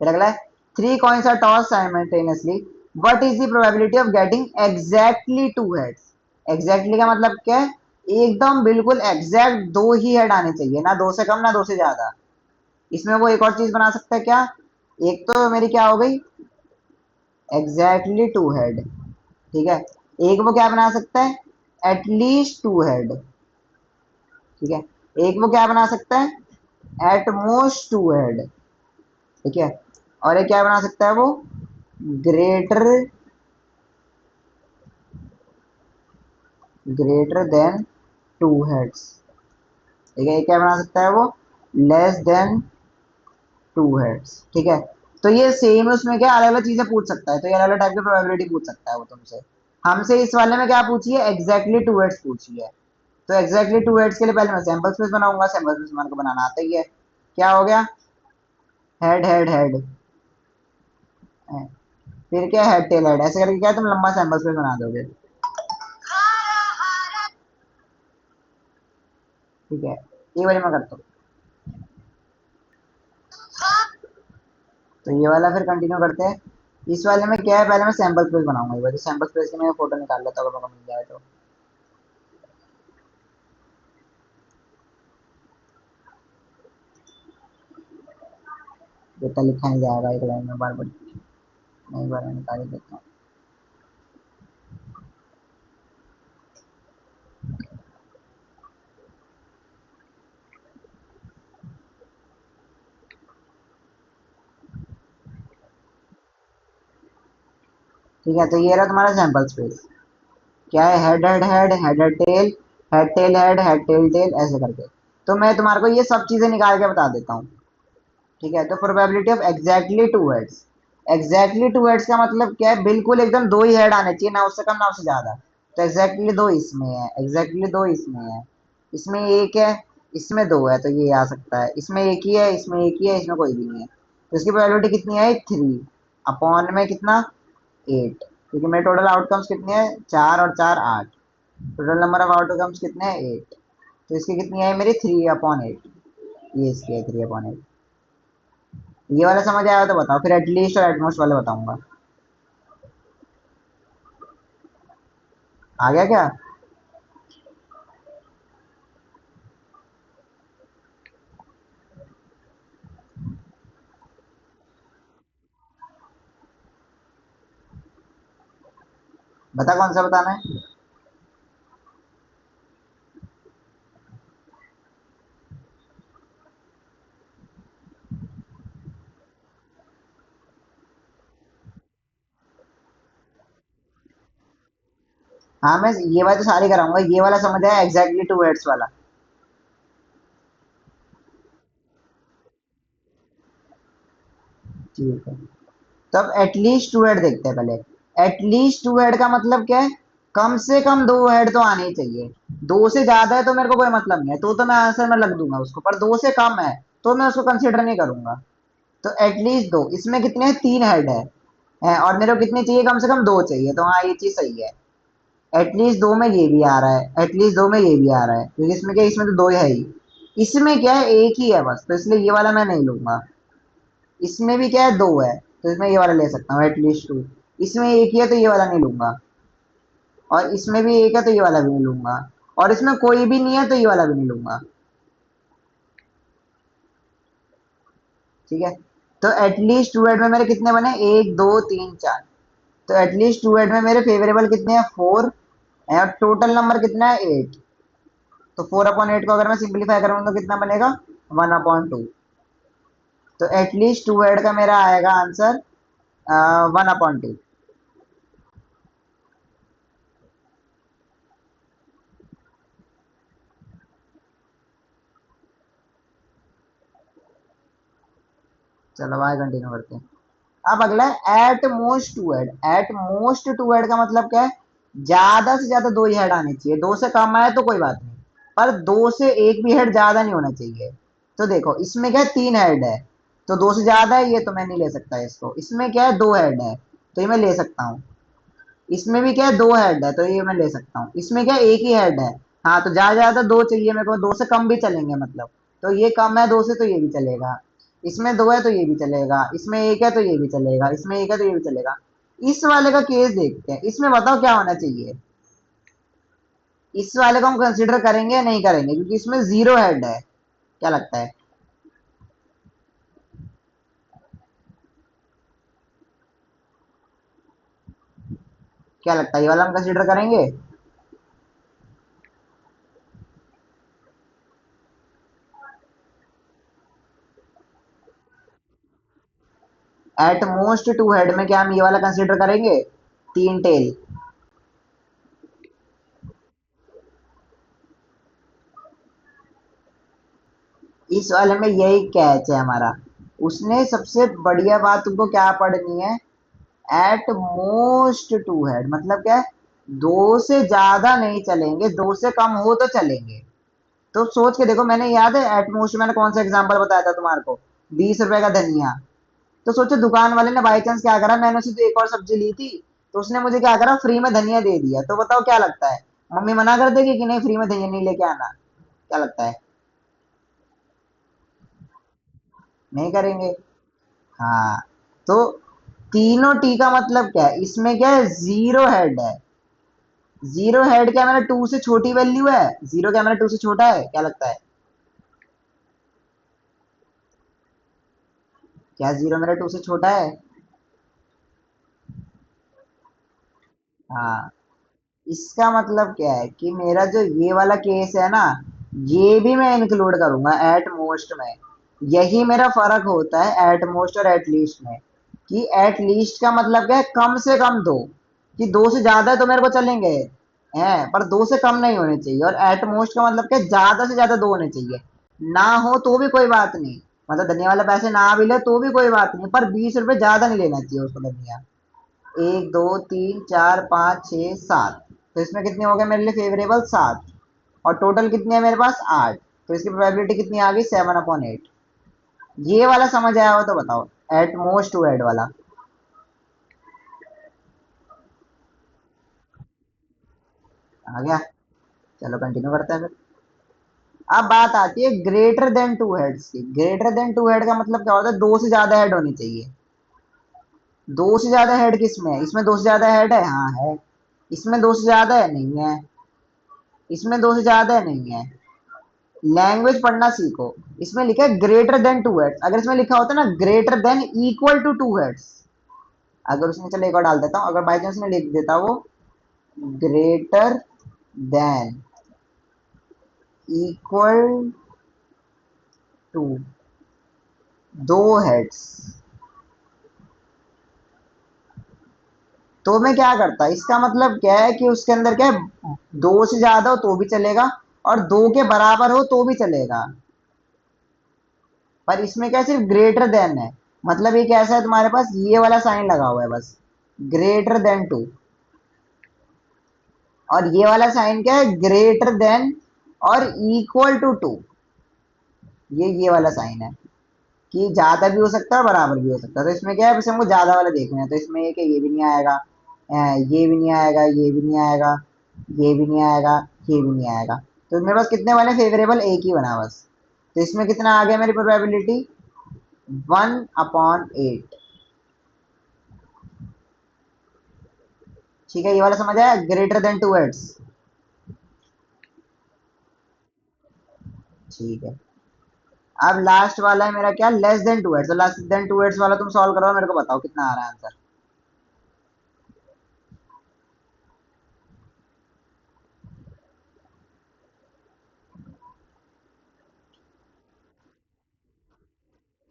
फिर अगला है, three coins are toss simultaneously, what is the probability of getting exactly two heads? Exactly का मतलब क्या है? एकदम बिल्कुल एग्जैक्ट दो ही हेड आने चाहिए, ना दो से कम ना दो से ज्यादा। इसमें वो एक और चीज बना सकता है क्या? एक तो मेरी क्या हो गई, एग्जैक्टली टू हेड, ठीक है। एक वो क्या बना सकता है, एटलीस्ट टू हेड, ठीक है। एक वो क्या बना सकता है, एट मोस्ट टू हेड, ठीक है। और एक क्या बना सकता है वो, greater greater than two heads, ठीक है। ये क्या बना सकता है वो, लेस देन टू हेड्स, ठीक है। तो ये सेम है, उसमें क्या अलग अलग चीजें पूछ सकता है, तो ये अलग अलग टाइप की प्रोबेबिलिटी पूछ सकता है वो तुमसे। हमसे इस वाले में क्या पूछी है, एग्जैक्टली टू हेड्स पूछी है। तो एग्जैक्टली टू हेड्स के लिए पहले मैं सैंपल स्पेस बनाऊंगा, सैंपल स्पेस मेरे को बनाना आता ही है। क्या हो गया, हेड हेड हेड, फिर क्या हेड टेल हेड, ऐसे करके क्या तुम लंबा सैंपल स्पेस बना दोगे, ठीक है। ये वाली मैं करता हूँ। तो ये वाला फिर कंटिन्यू करते हैं। इस वाले में क्या है, पहले मैं सैंपल स्पेस बनाऊंगा, ये वाली सैंपल स्पेस की मैं फोटो निकाल लेता हूँ अगर मेरे को मिल जाए तो। जितना लिखा नहीं जाएगा एक लाइन में बार बार, मैं एक बार निकाल ही देता हूँ। ठीक है, तो ये रहा तुम्हारा सैंपल स्पेस। क्या है, head head head head head tail, head tail head head tail tail, ऐसे करके। तो मैं तुम्हारे को ये सब चीजें निकाल के बता देता हूँ, ठीक है। तो probability of exactly two heads, exactly two heads का मतलब क्या है, बिल्कुल एकदम दो ही हेड आने चाहिए, ना उससे कम ना उससे ज्यादा। तो एग्जैक्टली दो इसमें है, एग्जैक्टली दो इसमें है, इसमें एक है, इसमें दो है, तो ये आ सकता है। इसमें एक ही है, इसमें एक ही है, इसमें कोई भी नहीं है। तो इसकी प्रोबेबिलिटी कितनी है, 3 में कितना, 8, क्योंकि मेरे टोटल आउटकम्स कितने हैं, 4 और 4 8, टोटल नंबर ऑफ आउटकम्स कितने हैं, 8। तो इसकी कितनी है मेरी, 3/8, ये इसकी है 3/8। ये वाला समझ आया तो बताओ, फिर एटलीस्ट और एटमोस्ट वाले बताऊंगा। आ गया क्या? बता कौन सा बताना है। हाँ मैं ये वाला तो सारे कराऊंगा, ये वाला समझ आया, एग्जैक्टली 2 हेड्स वाला। ठीक है। तब एटलीस्ट 2 हेड देखते हैं पहले। एटलीस्ट 2 हेड का मतलब क्या है? कम से कम 2 हेड तो आने ही चाहिए। दो से ज्यादा है तो मेरे को कोई मतलब नहीं है, तो मैं आंसर में लग दूंगा उसको, पर दो से कम है तो मैं उसको कंसिडर नहीं करूंगा। तो एटलीस्ट दो, इसमें कितने हैं? 3 हेड है, और मेरे को कितने चाहिए? कम से कम दो चाहिए, तो हाँ ये चीज सही है। एटलीस्ट दो में ये भी आ रहा है, एटलीस्ट दो में ये भी आ रहा है, क्योंकि इसमें क्या है, इसमें तो दो है ही। इसमें क्या है, एक ही है बस, तो इसलिए ये वाला मैं नहीं लूंगा। इसमें भी क्या है, दो है, तो इसमें ये वाला ले सकता हूँ, एटलीस्ट टू। इसमें एक ही है तो ये वाला नहीं लूंगा। और इसमें भी एक है तो ये वाला भी नहीं लूंगा। और इसमें कोई भी नहीं है तो ये वाला भी नहीं लूंगा। ठीक है। तो एटलीस्ट 2 हेड में मेरे कितने बने? 1 2 3 4। तो एटलीस्ट 2 हेड में मेरे फेवरेबल कितने हैं? 4। और टोटल नंबर कितना है? 8। तो 4/8 को अगर मैं सिंप्लीफाई करूंगा तो कितना बनेगा? 1/2। तो एटलीस्ट 2 हेड का मेरा आएगा आंसर 1/2। चलो आगे कंटिन्यू करते हैं। अब अगला है at most 2 head. At most 2 head का मतलब क्या है? ज्यादा से ज्यादा दो ही हेड आने चाहिए, दो से कम आए तो कोई बात नहीं, पर दो से एक भी हेड ज्यादा नहीं होना चाहिए। तो देखो इसमें क्या है, 3 हेड है, तो दो से ज्यादा है ये, तो मैं नहीं ले सकता इसको। इसमें क्या है, 2 हेड है, तो ये मैं ले सकता हूँ। इसमें भी क्या है, 2 हेड है, तो ये मैं ले सकता हूँ। इसमें क्या है, एक ही हेड है। हाँ तो ज्यादा ज्यादा दो चाहिए मेरे को, दो से कम भी चलेंगे मतलब। तो ये कम है दो से, तो ये भी चलेगा। इसमें दो है तो ये भी चलेगा, इसमें एक है तो ये भी चलेगा, इसमें एक है तो ये भी चलेगा। इस वाले का केस देखते हैं, इसमें बताओ क्या होना चाहिए। इस वाले को हम कंसिडर करेंगे या नहीं करेंगे, क्योंकि इसमें 0 हेड है। क्या लगता है? क्या लगता है, ये वाला हम कंसिडर करेंगे? एट मोस्ट 2 हेड में क्या हम ये वाला कंसिडर करेंगे? 3 टेल। इस वाले में यही कैच है हमारा। उसने सबसे बढ़िया बात तुमको क्या पढ़नी है, एट मोस्ट 2 हेड मतलब क्या है? दो से ज्यादा नहीं चलेंगे, दो से कम हो तो चलेंगे। तो सोच के देखो, मैंने याद है एट मोस्ट मैंने कौन सा एग्जांपल बताया था तुम्हारे को? 20 रुपए का धनिया। तो सोचो दुकान वाले ने बाई चांस क्या करा, मैंने उसे तो एक और सब्जी ली थी, तो उसने मुझे क्या करा, फ्री में धनिया दे दिया। तो बताओ क्या लगता है, मम्मी मना कर देगी कि नहीं फ्री में धनिया नहीं लेके आना? क्या लगता है? नहीं करेंगे। हाँ। तो तीनों टी का मतलब क्या है, इसमें क्या है, 0 हेड है। 0 हेड क्या मेरा 2 से छोटी वैल्यू है? जीरो क्या मेरा 2 से छोटा है? क्या लगता है? क्या जीरो मेरा 2 से छोटा है? हाँ। इसका मतलब क्या है कि मेरा जो ये वाला केस है ना, ये भी मैं इंक्लूड करूंगा एट मोस्ट में। यही मेरा फर्क होता है एट मोस्ट और एट लीस्ट में, कि एट लीस्ट का मतलब क्या है, कम से कम दो। कि दो से ज्यादा है तो मेरे को चलेंगे हैं, पर दो से कम नहीं होने चाहिए। और एट मोस्ट का मतलब क्या है, ज्यादा से ज्यादा दो होने चाहिए। ना हो तो भी कोई बात नहीं, मतलब धनिया वाले पैसे ना भी ले तो भी कोई बात नहीं, पर 20 रुपए ज्यादा नहीं लेना चाहिए उसको धनिया। 1 2 3 4 5 6 7। तो इसमें कितने हो गए मेरे लिए फेवरेबल? 7। और टोटल कितने हैं मेरे पास? 8। तो इसकी प्रोबेबिलिटी कितनी आ गई? 7/8। ये वाला समझ आया हो तो बताओ, एट मोस्ट 2 हेड वाला। आ गया? चलो कंटिन्यू करते हैं फिर। अब बात आती है ग्रेटर देन टू हेड्स की। ग्रेटर देन टू हेड का मतलब क्या होता है? दो से ज्यादा हेड होनी चाहिए। दो से ज्यादा हेड किसमें है? इसमें दो से ज्यादा हेड है, हाँ है। इसमें दो से ज्यादा है, नहीं है। इसमें दो से ज्यादा है, नहीं है। लैंग्वेज पढ़ना सीखो। इसमें लिखा है ग्रेटर देन टू हेड्स। अगर इसमें लिखा होता ना greater than equal to two heads, अगर उसने, चलो एक और डाल देता हूँ, अगर बाई चांस में लिख देता वो ग्रेटर देन इक्वल टू दो हेड्स, तो मैं क्या करता? इसका मतलब क्या है कि उसके अंदर क्या है, दो से ज्यादा हो तो भी चलेगा और दो के बराबर हो तो भी चलेगा। पर इसमें क्या, सिर्फ ग्रेटर देन है। मतलब ये कैसा है, तुम्हारे पास ये वाला साइन लगा हुआ है बस, ग्रेटर देन टू। और ये वाला साइन क्या है, ग्रेटर देन और इक्वल टू टू। ये वाला साइन है कि ज्यादा भी हो सकता है बराबर भी हो सकता है। तो इसमें क्या है, बस हमको ज्यादा वाला देखना है। तो इसमें ये कि ये भी नहीं आएगा, ये भी नहीं आएगा, ये भी नहीं आएगा, ये भी नहीं आएगा, ये भी नहीं आएगा। तो मेरे पास कितने वाले फेवरेबल? एक ही बना बस। तो इसमें कितना आ गया मेरी प्रोबेबिलिटी? 1/8। ठीक है, ये वाला समझ आया, ग्रेटर देन टू हेड्स। ठीक है। अब लास्ट वाला है मेरा क्या, लेस देन टू हेड्स। तो लेस देन टू हेड्स वाला तुम सॉल्व करो, मेरे को बताओ कितना आ रहा है आंसर।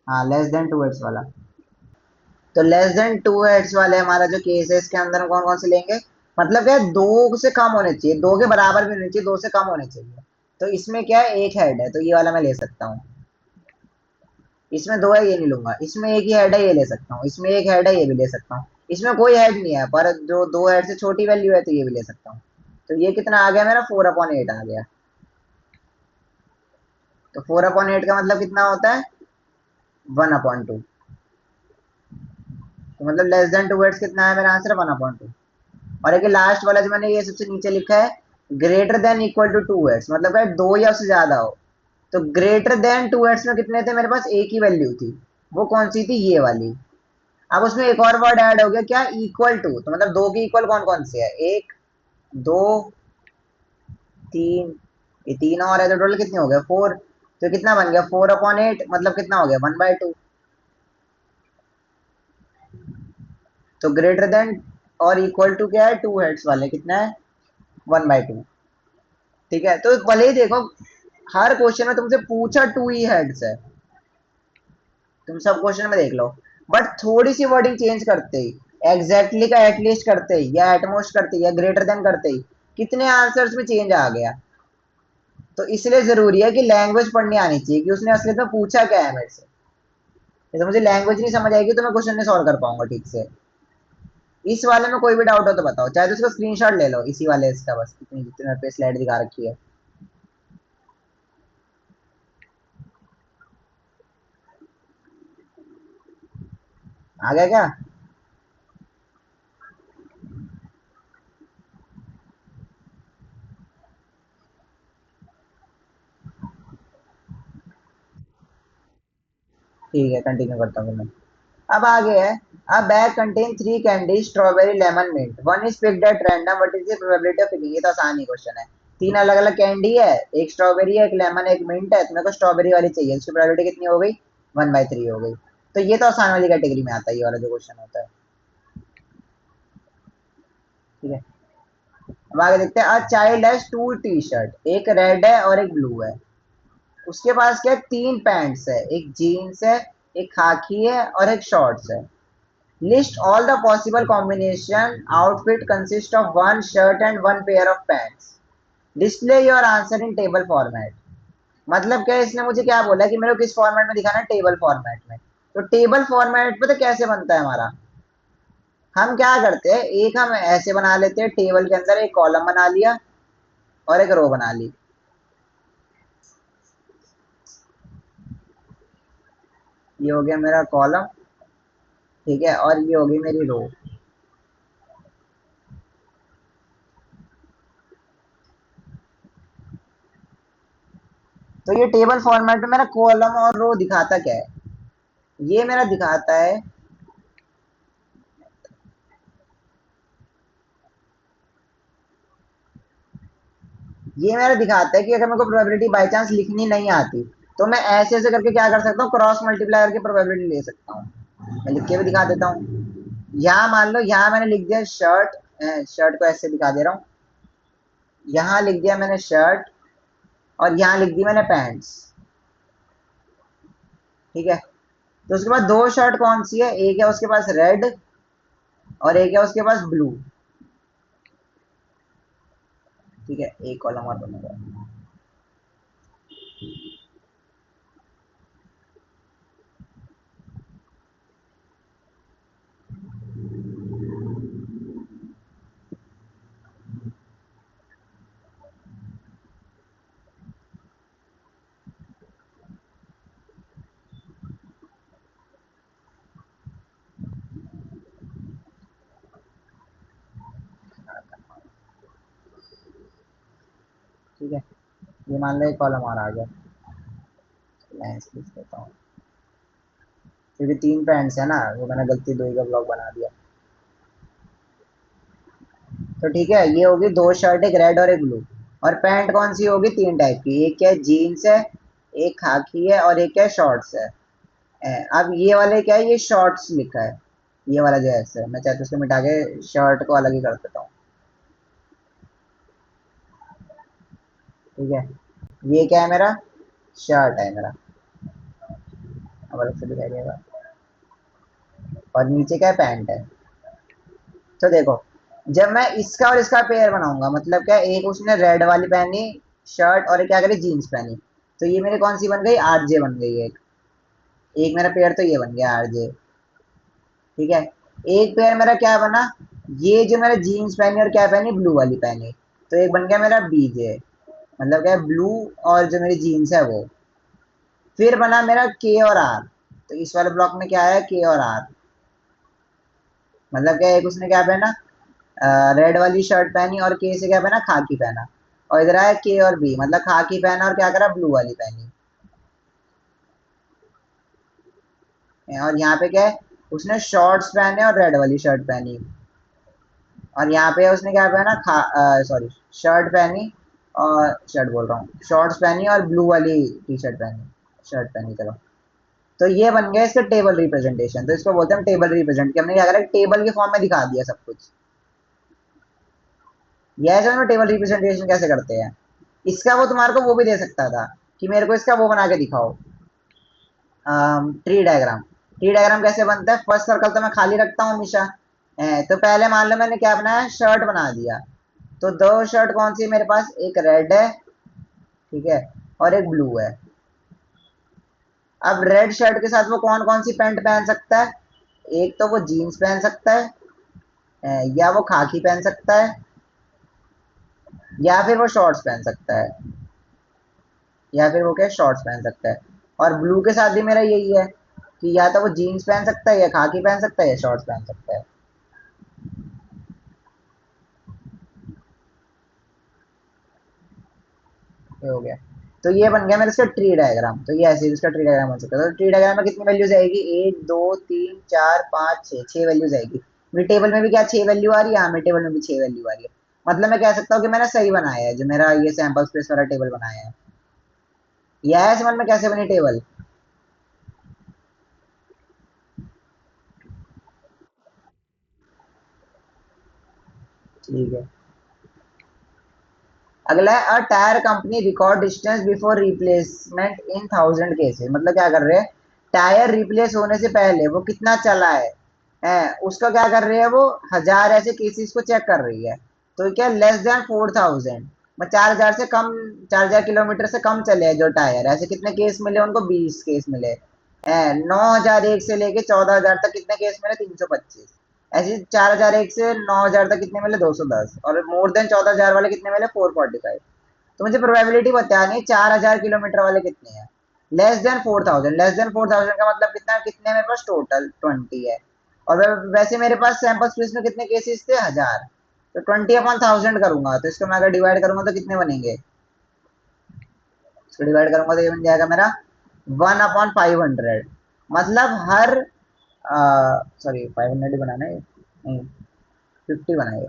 हाँ, लेस देन टू हेड्स वाला। तो लेस देन टू हेड्स वाले हमारा जो केस है, इसके अंदर हम कौन कौन से लेंगे? मतलब क्या है, दो से कम होने चाहिए, दो के बराबर भी नहीं चाहिए, दो से कम होने चाहिए। तो इसमें क्या है, एक हेड है तो ये वाला मैं ले सकता हूँ। इसमें दो है, ये नहीं लूंगा। इसमें एक ही हेड है, ये ले सकता हूँ। इसमें एक हेड है, ये भी ले सकता हूँ। इसमें कोई हेड नहीं है, पर जो दो हेड से छोटी वैल्यू है तो ये भी ले सकता हूँ। तो ये कितना आ गया मेरा, 4/8 आ गया। तो 4/8 का मतलब कितना होता है, 1/2। तो मतलब लेस देन टू हेड्स कितना है मेरा आंसर, 1/2। और एक लास्ट वाला जो मैंने ये सबसे नीचे लिखा है, greater than equal to two heads, मतलब है दो या उससे ज्यादा हो। तो ग्रेटर देन टू हेड्स में कितने थे मेरे पास, एक ही वैल्यू थी। वो कौन सी थी, ये वाली। अब उसमें एक और वर्ड ऐड हो गया, क्या, इक्वल टू। तो मतलब दो के इक्वल कौन कौन से है, एक, दो, तीन। ये तीन और है तो टोटल कितने हो गए, फोर। तो कितना बन गया, 4/8, मतलब कितना हो गया, 1/2। तो ग्रेटर देन और इक्वल टू क्या है, टू हेड्स वाले कितना है, 1/2। ठीक है, तो भले ही देखो हर क्वेश्चन में तुमसे पूछा टू ही हेड्स है, तुम सब क्वेश्चन में देख लो। बट थोड़ी सी वर्डिंग चेंज करते ही, एग्जैक्टली का एटलीस्ट करते ही, या एटमोस्ट करते ही, या ग्रेटर देन करते ही, कितने आंसर्स में चेंज आ गया। तो इसलिए जरूरी है कि लैंग्वेज पढ़नी आनी चाहिए कि उसने असलियत में पूछा क्या है मेरे से। जैसे मुझे लैंग्वेज नहीं समझ आएगी तो मैं क्वेश्चन नहीं सॉल्व कर पाऊंगा ठीक से। इस वाले में कोई भी डाउट हो तो बताओ, चाहे तो उसका स्क्रीनशॉट ले लो इसी वाले इसका, बस इतनी जितने पे स्लाइड दिखा रखी है। आ गया क्या? ठीक है, कंटिन्यू करता हूँ मैं। अब आगे है, a bag contain three candies strawberry lemon mint, one is picked at random, what is the probability of picking? ये तो आसान ही क्वेश्चन है। तीन अलग अलग कैंडी है, एक स्ट्रॉबेरी है, एक लेमन, एक मिंट है। तुम्हें को स्ट्रॉबेरी वाली चाहिए, इसकी प्रोबेबिलिटी कितनी हो गई, 1/3 हो गई। तो ये तो आसान वाली कैटेगरी में आता है, ये वाला जो क्वेश्चन होता है। ठीक है, अब आगे देखते हैं, a child has two T shirt, एक रेड है और एक ब्लू है। उसके पास क्या है, तीन पैंट्स है, एक जीन्स है, एक खाकी है और एक शॉर्ट्स है। List all the possible combination outfit consist of one shirt and one pair of pants. Display your answer in table format. मतलब क्या है, इसने मुझे क्या बोला कि मेरे को किस फॉर्मेट में दिखाना है, टेबल फॉर्मेट में। तो टेबल फॉर्मेट पता कैसे बनता है हमारा, हम क्या करते हैं, एक हम ऐसे बना लेते हैं, टेबल के अंदर एक कॉलम बना लिया और एक रो बना ली। ये हो गया मेरा कॉलम, ठीक है, और ये होगी मेरी रो। ये टेबल फॉर्मेट में मेरा कॉलम और रो दिखाता क्या है, ये मेरा दिखाता है ये मेरा दिखाता है कि अगर मेरे को प्रोबेबिलिटी बाई चांस लिखनी नहीं आती तो मैं ऐसे ऐसे करके क्या कर सकता हूँ, क्रॉस मल्टीप्लाई करके प्रोबेबिलिटी ले सकता हूँ। मैं लिख के भी दिखा देता हूँ। यहाँ मान लो, यहाँ मैंने लिख दिया शर्ट, शर्ट को ऐसे दिखा दे रहा हूँ, यहाँ लिख दिया मैंने शर्ट और यहाँ लिख दी मैंने पैंट्स। ठीक है, तो उसके बाद दो शर्ट कौन सी है, एक है उसके पास रेड और एक है उसके पास ब्लू। ठीक है, एक कॉलम और बनेगा। ठीक है, ये मान लो एक कॉलम और आ गया, मैं इसको लिख देता हूँ क्योंकि तीन पैंट्स है ना, वो मैंने गलती दो ही का ब्लॉक बना दिया। तो ठीक है, ये होगी दो शर्ट, एक रेड और एक ब्लू। और पैंट कौन सी होगी, तीन टाइप की, एक क्या है जीन्स है, एक खाकी है और एक क्या है शॉर्ट्स है। अब ये वाले क्या है, ये शॉर्ट्स लिखा है, ये वाला जो है ऐसे, मैं चाहता हूँ इसको मिटा के शर्ट को अलग ही कर देता हूँ। ठीक है, ये क्या है मेरा, शर्ट है मेरा, अब अलग से दिखाई देगा। और नीचे क्या है, पैंट है। तो देखो, जब मैं इसका और इसका पेयर बनाऊंगा, मतलब क्या, एक उसने रेड वाली पहनी शर्ट और क्या करी जीन्स पहनी, तो ये मेरी कौन सी बन गई, आरजे बन गई। एक एक मेरा पेयर तो ये बन गया आरजे। ठीक है, एक पेयर मेरा क्या बना, ये जो मेरा जीन्स पहनी और क्या पहनी, ब्लू वाली पहनी, तो एक बन गया मेरा बीजे, मतलब क्या, ब्लू और जो मेरी जीन्स है वो। फिर बना मेरा के और आर, तो इस वाले ब्लॉक में क्या है, के और आर, मतलब क्या, एक उसने क्या पहना, रेड वाली शर्ट पहनी और के से क्या पहना, खाकी पहना। और इधर आया के और बी, मतलब खाकी पहना और क्या करा, ब्लू वाली पहनी। और यहाँ पे क्या है, उसने शॉर्ट्स पहने और रेड वाली शर्ट पहनी। और यहाँ पे उसने क्या पहना, सॉरी, शर्ट पहनी, और शर्ट बोल रहा हूँ, शॉर्ट्स पहनी और ब्लू वाली टी शर्ट पहनी, शर्ट पहनी, चलो। तो ये बन गया इसका टेबल रिप्रेजेंटेशन। तो इसको बोलते हैं टेबल रिप्रेजेंट, कि हमने क्या करा, टेबल के फॉर्म में दिखा दिया सब कुछ। ये ऐसे में टेबल रिप्रेजेंटेशन कैसे करते हैं। इसका वो तुम्हारे को वो भी दे सकता था कि मेरे को इसका वो बना के दिखाओ, ट्री डायग्राम। ट्री डायग्राम कैसे बनता है, फर्स्ट सर्कल तो मैं खाली रखता हूँ हमेशा। तो पहले मान लो मैंने क्या बनाया, शर्ट बना दिया, तो दो शर्ट कौन सी है मेरे पास, एक रेड है, ठीक है, और एक ब्लू है। अब रेड शर्ट के साथ वो कौन कौन सी पैंट पहन सकता है, एक तो वो जीन्स पहन सकता है, या वो खाकी पहन सकता है, या फिर वो शॉर्ट्स पहन सकता है, या फिर वो क्या, शॉर्ट्स पहन सकता है। और ब्लू के साथ भी मेरा यही है कि या तो वो जीन्स पहन सकता है, या खाकी पहन सकता है, या शॉर्ट्स पहन सकता है। ये हो गया। तो ये बन गया मेरा इसका ट्री डायग्राम। तो ये ऐसे ही इसका ट्री डायग्राम बन सकता है। तो ट्री डायग्राम में कितनी वैल्यूज आएगी, एक दो तीन चार पाँच छः, छः वैल्यूज आएगी। मेरी टेबल में भी क्या, छः वैल्यू आ रही है, हाँ मेरी टेबल में भी छः वैल्यू आ रही है। मतलब मैं कह सकता हूँ कि मैंने सही बनाया है, जो मेरा ये सैंपल स्पेस वाला टेबल बनाया है। यह है समझ में कैसे बनी टेबल। ठीक है, अगला है, a tyre company record distance before replacement in 1000 cases. मतलब क्या कर रहे हैं, टायर रिप्लेस होने से पहले वो कितना चला है, उसका क्या कर रहे हैं, वो 1000 ऐसे केसेस को चेक कर रही है। तो क्या, लेस देन 4000, 4000 से कम, 4000 किलोमीटर से कम चले हैं जो टायर, ऐसे कितने केस मिले उनको, 20 केस मिले। 9001 से लेके 14000 तक कितने केस मिले, 325। ऐसे 4001 से 9000 तक कितने मिले, 210। और मोर देन 14000 वाले कितने मिले, 445। तो मुझे प्रोबेबिलिटी बतानी है 4000 किलोमीटर वाले कितने हैं। लेस देन 4000, लेस देन 4000 का मतलब कितना, कितने मेरे पास टोटल 20 है। और वैसे मेरे पास सैंपल स्पेस में कितने केसेस थे, 1000। तो 20 अपॉन 1000 करूंगा, तो इसको मैं अगर डिवाइड करूंगा तो कितने बनेंगे, इसको डिवाइड करूंगा तो ये बन जाएगा मेरा 1/500। मतलब हर सॉरी 500 ही बनाना है, नहीं 50 बनाइए।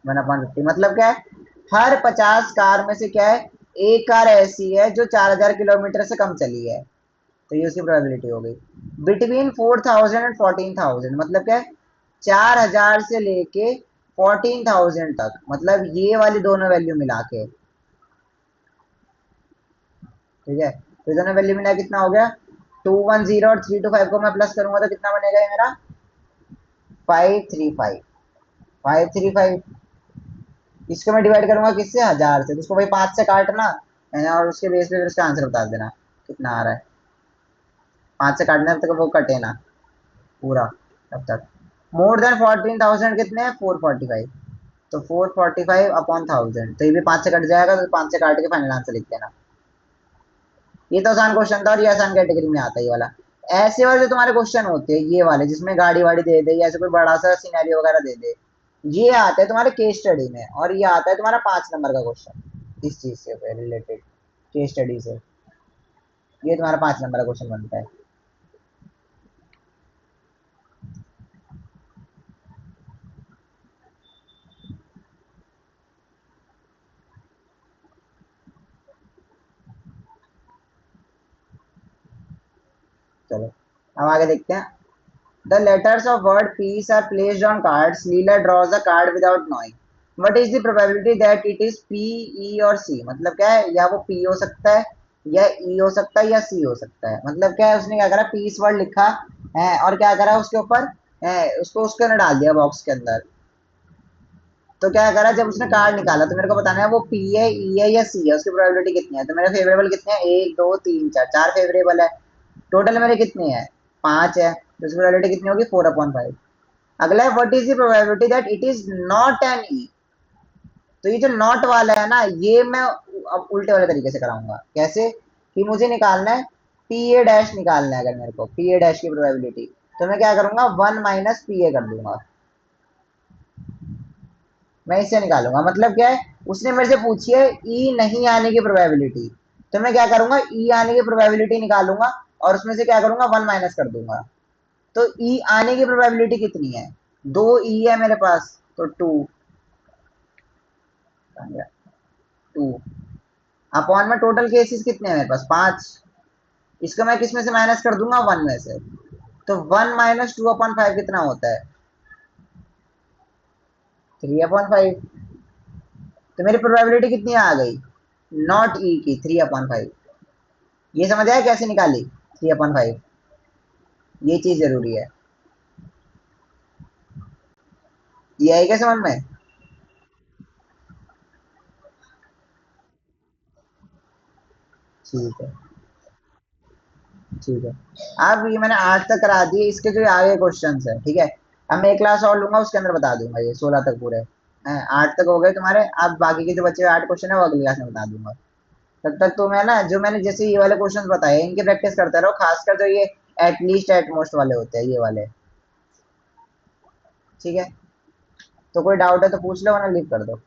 1/50 मतलब क्या है, हर 50 कार में से क्या है, एक कार ऐसी है जो 4000 किलोमीटर से कम चली है, तो ये उसकी प्रोबेबिलिटी हो गई। बिटवीन 4000 एंड 14000 मतलब क्या है, 4000 से लेके 14000 तक, मतलब ये वाली दोनों वैल्यू मिला के, ठीक है। तो दोनों वैल्यू मिला कितना हो गया, 210 और 325 को मैं प्लस करूंगा तो कितना बनेगा ये मेरा, 535। 535, इसको मैं डिवाइड करूंगा किससे, 1000 से, तो उसको भाई 5 से काटना है ना, और उसके बेस पे फिर उसका आंसर बता देना कितना आ रहा है। 5 से काटने तक वो कटे ना पूरा तब तक। मोर देन 14000 कितने हैं, 445। तो 445/1000, तो ये भी 5 से कट जाएगा, तो 5 से काट के फाइनल आंसर लिख देना। ये तो आसान क्वेश्चन था और ये आसान कैटेगरी में आता है ये वाला। ऐसे वाले जो तुम्हारे क्वेश्चन होते हैं ये वाले, जिसमें गाड़ी वाड़ी दे दे या ऐसे कोई बड़ा सा सिनेरियो वगैरह दे दे, ये आता है तुम्हारे केस स्टडी में, और ये आता है तुम्हारा 5 नंबर का क्वेश्चन इस चीज से रिलेटेड, केस स्टडी से। ये तुम्हारा 5 नंबर का क्वेश्चन बनता है। चलो अब आगे देखते हैं। The letters of word peace are placed on cards. Leela draws a card without knowing. What is the probability that it is P, E और C? मतलब क्या है, या वो P हो सकता है, या E हो सकता है, या C हो सकता है। मतलब क्या है, उसने क्या करा, पीस वर्ड लिखा है और क्या करा उसके ऊपर, उसको उसके अंदर डाल दिया बॉक्स के अंदर। तो क्या करा, जब उसने कार्ड निकाला तो मेरे को बताना है वो P है, E है या C है, उसकी प्रोबेबिलिटी कितनी है। तो मेरे फेवरेबल कितने हैं, 1 2 3 4, 4 फेवरेबल है। टोटल मेरे कितने हैं, 5 है, तो उसकी प्रोबेबिलिटी कितनी होगी, 4/5। अगला है what is the probability that it is not an E. तो ये जो नॉट वाला है ना, ये मैं अब उल्टे वाले तरीके से कराऊंगा। कैसे, कि मुझे निकालना है पी ए डैश निकालना है, अगर मेरे को पी ए डैश की प्रोबेबिलिटी, तो मैं क्या करूंगा, 1 - पी ए कर दूंगा। मैं इससे निकालूंगा, मतलब क्या है, उसने मेरे से पूछी है ई नहीं आने की प्रोबेबिलिटी, तो मैं क्या करूंगा, ई आने की प्रोबेबिलिटी निकालूंगा और उसमें से क्या करूंगा, 1 - कर दूंगा। तो ई आने की प्रोबेबिलिटी कितनी है, 2 ई है मेरे पास, तो 2 2 अपॉन में टोटल केसेस कितने हैं मेरे पास, 5। इसको मैं किस में से माइनस कर दूंगा, 1 में से। तो 1 - 2/5 कितना होता है, 3/5। तो मेरी प्रोबेबिलिटी कितनी आ गई, नॉट ई की, 3/5। ये समझ आया कैसे निकाली, 3/5। ये चीज जरूरी है, ये आई क्या समझ में। ठीक है, ठीक है। अब ये मैंने 8 तक करा दिए, इसके जो आगे क्वेश्चन है, ठीक है। अब मैं एक क्लास और लूंगा, उसके अंदर बता दूंगा ये 16 तक पूरे हैं। 8 तक हो गए तुम्हारे, अब बाकी के जो बच्चे 8 क्वेश्चन है वो अगली क्लास में बता दूंगा। तब तक तो मैं ना, जो मैंने जैसे ये वाले क्वेश्चन बताए इनकी प्रैक्टिस करते रहो, खासकर जो ये एटलीस्ट एटमोस्ट वाले होते हैं ये वाले, ठीक है। तो कोई डाउट है तो पूछ लो, वरना लीव कर दो।